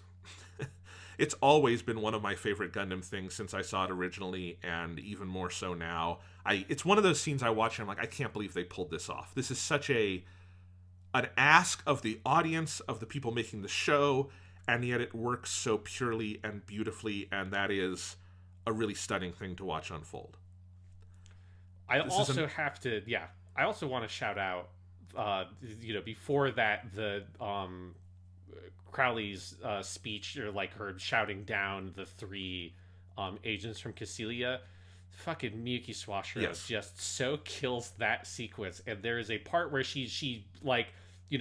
always been one of my favorite Gundam things since I saw it originally, and even more so now. It's one of those scenes I watch and I'm like, I can't believe they pulled this off. This is such an ask of the audience, of the people making the show, and yet it works so purely and beautifully, and that is a really stunning thing to watch unfold. I also want to shout out, before that, the Crowley's speech, or like her shouting down the three agents from Cassilia. Fucking Miyake Swashiro just so kills that sequence. And there is a part where she like,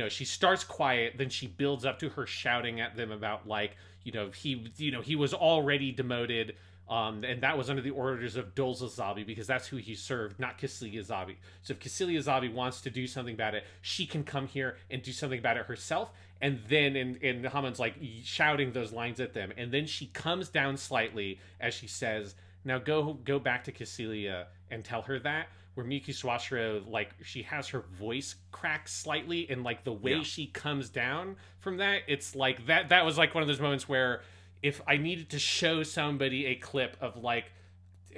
she starts quiet, then she builds up to her shouting at them about like, he was already demoted, and that was under the orders of Dozils Zabi, because that's who he served, not Cassilia Zabi. So if Cassilia Zabi wants to do something about it, she can come here and do something about it herself. And then and Hamon's like shouting those lines at them, and then she comes down slightly as she says, "Now go back to Cassilia and tell her that." Where Miyake Swashiro, like, she has her voice crack slightly, and like the way she comes down from that, it's like that was like one of those moments where if I needed to show somebody a clip of like,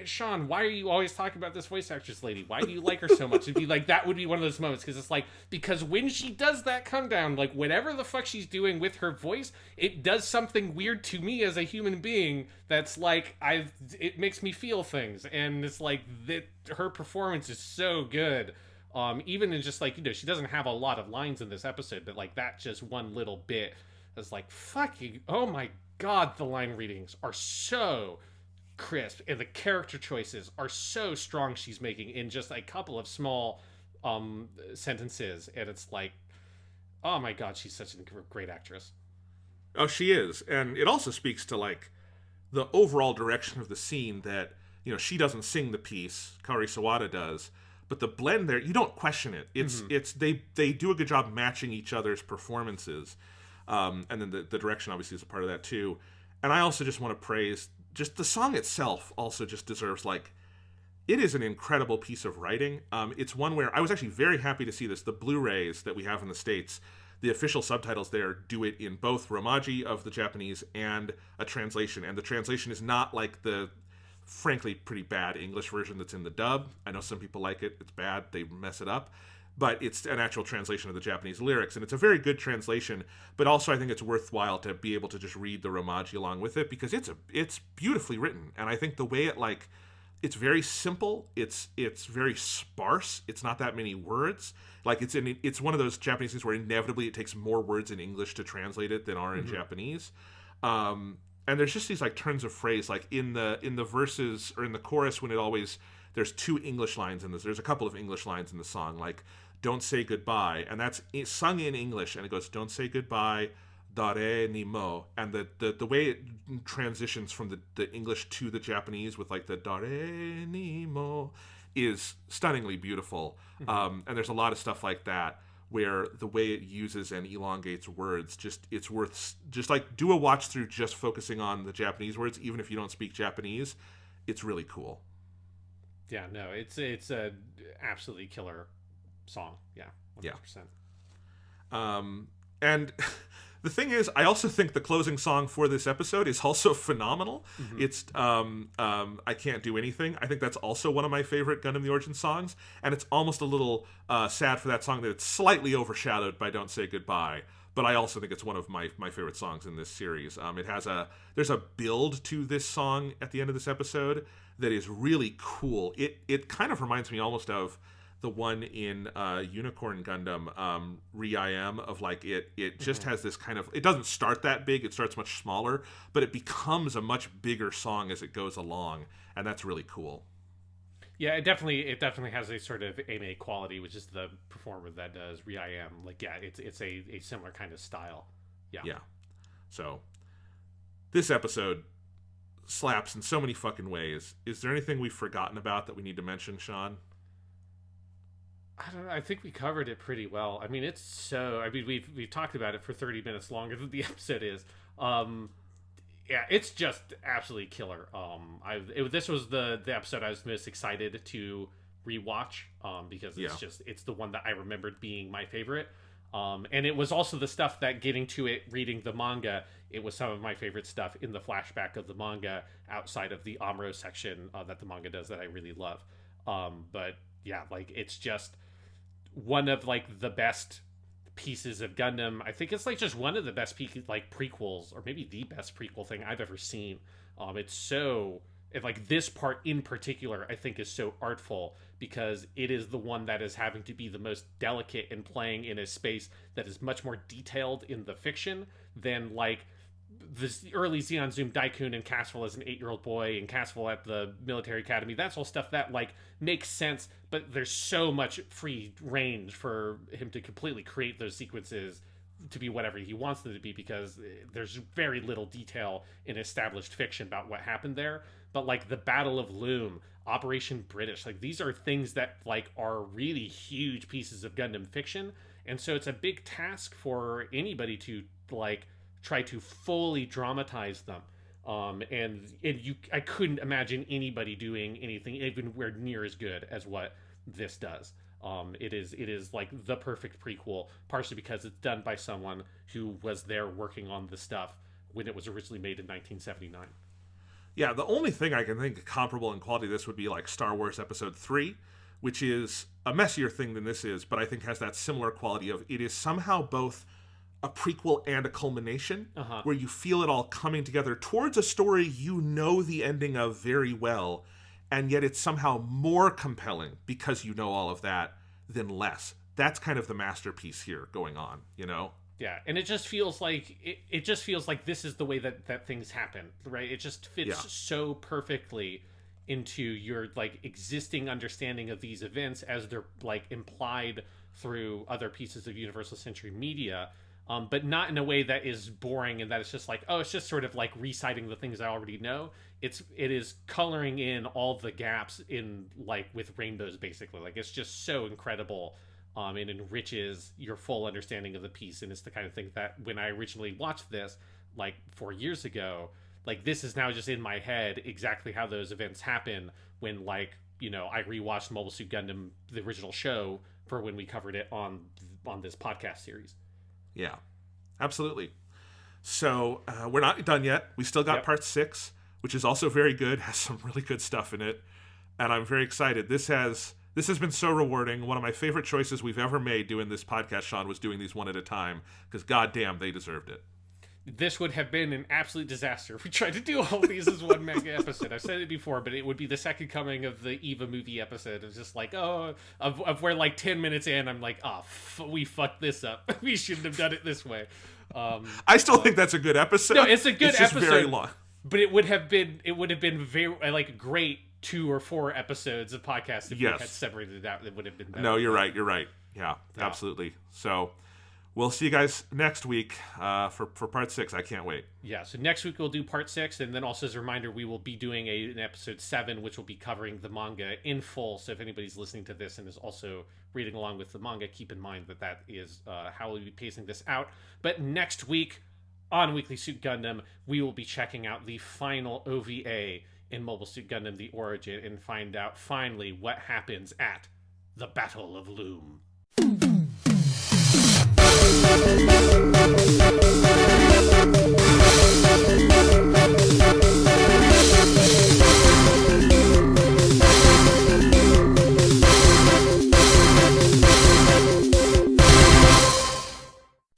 Sean, why are you always talking about this voice actress lady? Why do you like her so much? It'd be like, that would be one of those moments, because it's like, because when she does that come down, like whatever the fuck she's doing with her voice, it does something weird to me as a human being. That's like, it makes me feel things, and it's like that. Her performance is so good. Even in just like, she doesn't have a lot of lines in this episode, but like that just one little bit is like, fucking, oh my god, the line readings are so crisp, and the character choices are so strong she's making in just a couple of small sentences, and it's like, oh my god, she's such a great actress. Oh, she is. And it also speaks to like the overall direction of the scene, that she doesn't sing the piece, Kaori Sawada does, but the blend there, you don't question it. It's they do a good job matching each other's performances, and then the direction obviously is a part of that too. And I also just want to praise just the song itself. Also just deserves, like, it is an incredible piece of writing. It's one where I was actually very happy to see this. The Blu-rays that we have in the States, the official subtitles there do it in both Romaji of the Japanese and a translation. And the translation is not like the, frankly, pretty bad English version that's in the dub. I know some people like it. It's bad. They mess it up. But it's an actual translation of the Japanese lyrics, and it's a very good translation. But also, I think it's worthwhile to be able to just read the Romaji along with it, because it's beautifully written, and I think the way it, like, it's very simple. It's very sparse. It's not that many words. Like, it's one of those Japanese things where inevitably it takes more words in English to translate it than are in Japanese. And there's just these like turns of phrase, like in the verses or in the chorus, when there's two English lines in this. There's a couple of English lines in the song, like "Don't say goodbye," and that's sung in English, and it goes "Don't say goodbye, dare ni mo," and the way it transitions from the English to the Japanese with like the dare ni mo is stunningly beautiful. And there's a lot of stuff like that where the way it uses and elongates words, it's worth just like do a watch through just focusing on the Japanese words, even if you don't speak Japanese. It's really cool. Yeah, no, it's a absolutely killer song. Yeah, 100%. And the thing is, I also think the closing song for this episode is also phenomenal. It's I Can't Do Anything. I think that's also one of my favorite Gundam the Origin songs, and it's almost a little sad for that song that it's slightly overshadowed by Don't Say Goodbye. But I also think it's one of my favorite songs in this series. There's a build to this song at the end of this episode that is really cool. It kind of reminds me almost of the one in Unicorn Gundam, WWII, of like it just has this kind of, it doesn't start that big, it starts much smaller, but it becomes a much bigger song as it goes along, and that's really cool. Yeah, it definitely has a sort of AMA quality, which is the performer that does WWII. Like, yeah, it's a similar kind of style. Yeah. So this episode slaps in so many fucking ways. Is there anything we've forgotten about that we need to mention, Sean? I don't know. I think we covered it pretty well. I mean, it's so. I mean, we've talked about it for 30 minutes longer than the episode is. Yeah, it's just absolutely killer. This was the episode I was most excited to rewatch because it's the one that I remembered being my favorite. And it was also the stuff that getting to it, reading the manga, it was some of my favorite stuff in the flashback of the manga outside of the Amuro section that the manga does that I really love. But yeah, like it's just one of like the best pieces of Gundam. I think it's like just one of the best prequels, or maybe the best prequel thing I've ever seen. It's so, like this part in particular, I think is so artful because it is the one that is having to be the most delicate and playing in a space that is much more detailed in the fiction than like this early Zeon Zoom Daikun and Castle as an 8-year-old boy and Castle at the military academy. That's all stuff that like makes sense, but there's so much free range for him to completely create those sequences to be whatever he wants them to be because there's very little detail in established fiction about what happened there. But like the Battle of Loum, Operation British, like these are things that like are really huge pieces of Gundam fiction, and so it's a big task for anybody to like try to fully dramatize them. I couldn't imagine anybody doing anything even near as good as what this does. It is like the perfect prequel, partially because it's done by someone who was there working on the stuff when it was originally made in 1979. Yeah, the only thing I can think comparable in quality to this would be like Star Wars Episode 3, which is a messier thing than this is, but I think has that similar quality of it is somehow both a prequel and a culmination, where you feel it all coming together towards a story you know the ending of very well, and yet it's somehow more compelling because you know all of that than less. That's kind of the masterpiece here going on, you know? Yeah, and it just feels like it just feels like this is the way that things happen, right? It just fits so perfectly into your like existing understanding of these events as they're like implied through other pieces of Universal Century Media, but not in a way that is boring and that it's just like, oh, it's just sort of like reciting the things I already know. It is coloring in all the gaps in like with rainbows, basically. Like it's just so incredible. And enriches your full understanding of the piece. And it's the kind of thing that when I originally watched this, like 4 years ago, like this is now just in my head exactly how those events happen when, like, you know, I rewatched Mobile Suit Gundam, the original show, for when we covered it on this podcast series. Yeah, absolutely. So we're not done yet. We still got part 6, which is also very good, has some really good stuff in it. And I'm very excited. This has been so rewarding. One of my favorite choices we've ever made doing this podcast, Sean, was doing these one at a time, because goddamn, they deserved it. This would have been an absolute disaster if we tried to do all these as one mega episode. I've said it before, but it would be the second coming of the Eva movie episode. It's just like, of where like 10 minutes in, I'm like, we fucked this up. We shouldn't have done it this way. I still think that's a good episode. No, it's a good episode. It's just very long. But it would have been very like great 2 or 4 episodes of podcast if we had separated it out. It would have been better. No, you're right. Yeah, absolutely. So we'll see you guys next week for part 6. I can't wait. Yeah, so next week we'll do part 6, and then also as a reminder, we will be doing an episode 7, which will be covering the manga in full. So if anybody's listening to this and is also reading along with the manga, keep in mind that is how we'll be pacing this out. But next week on Weekly Suit Gundam, we will be checking out the final OVA in Mobile Suit Gundam The Origin and find out finally what happens at the Battle of Loum.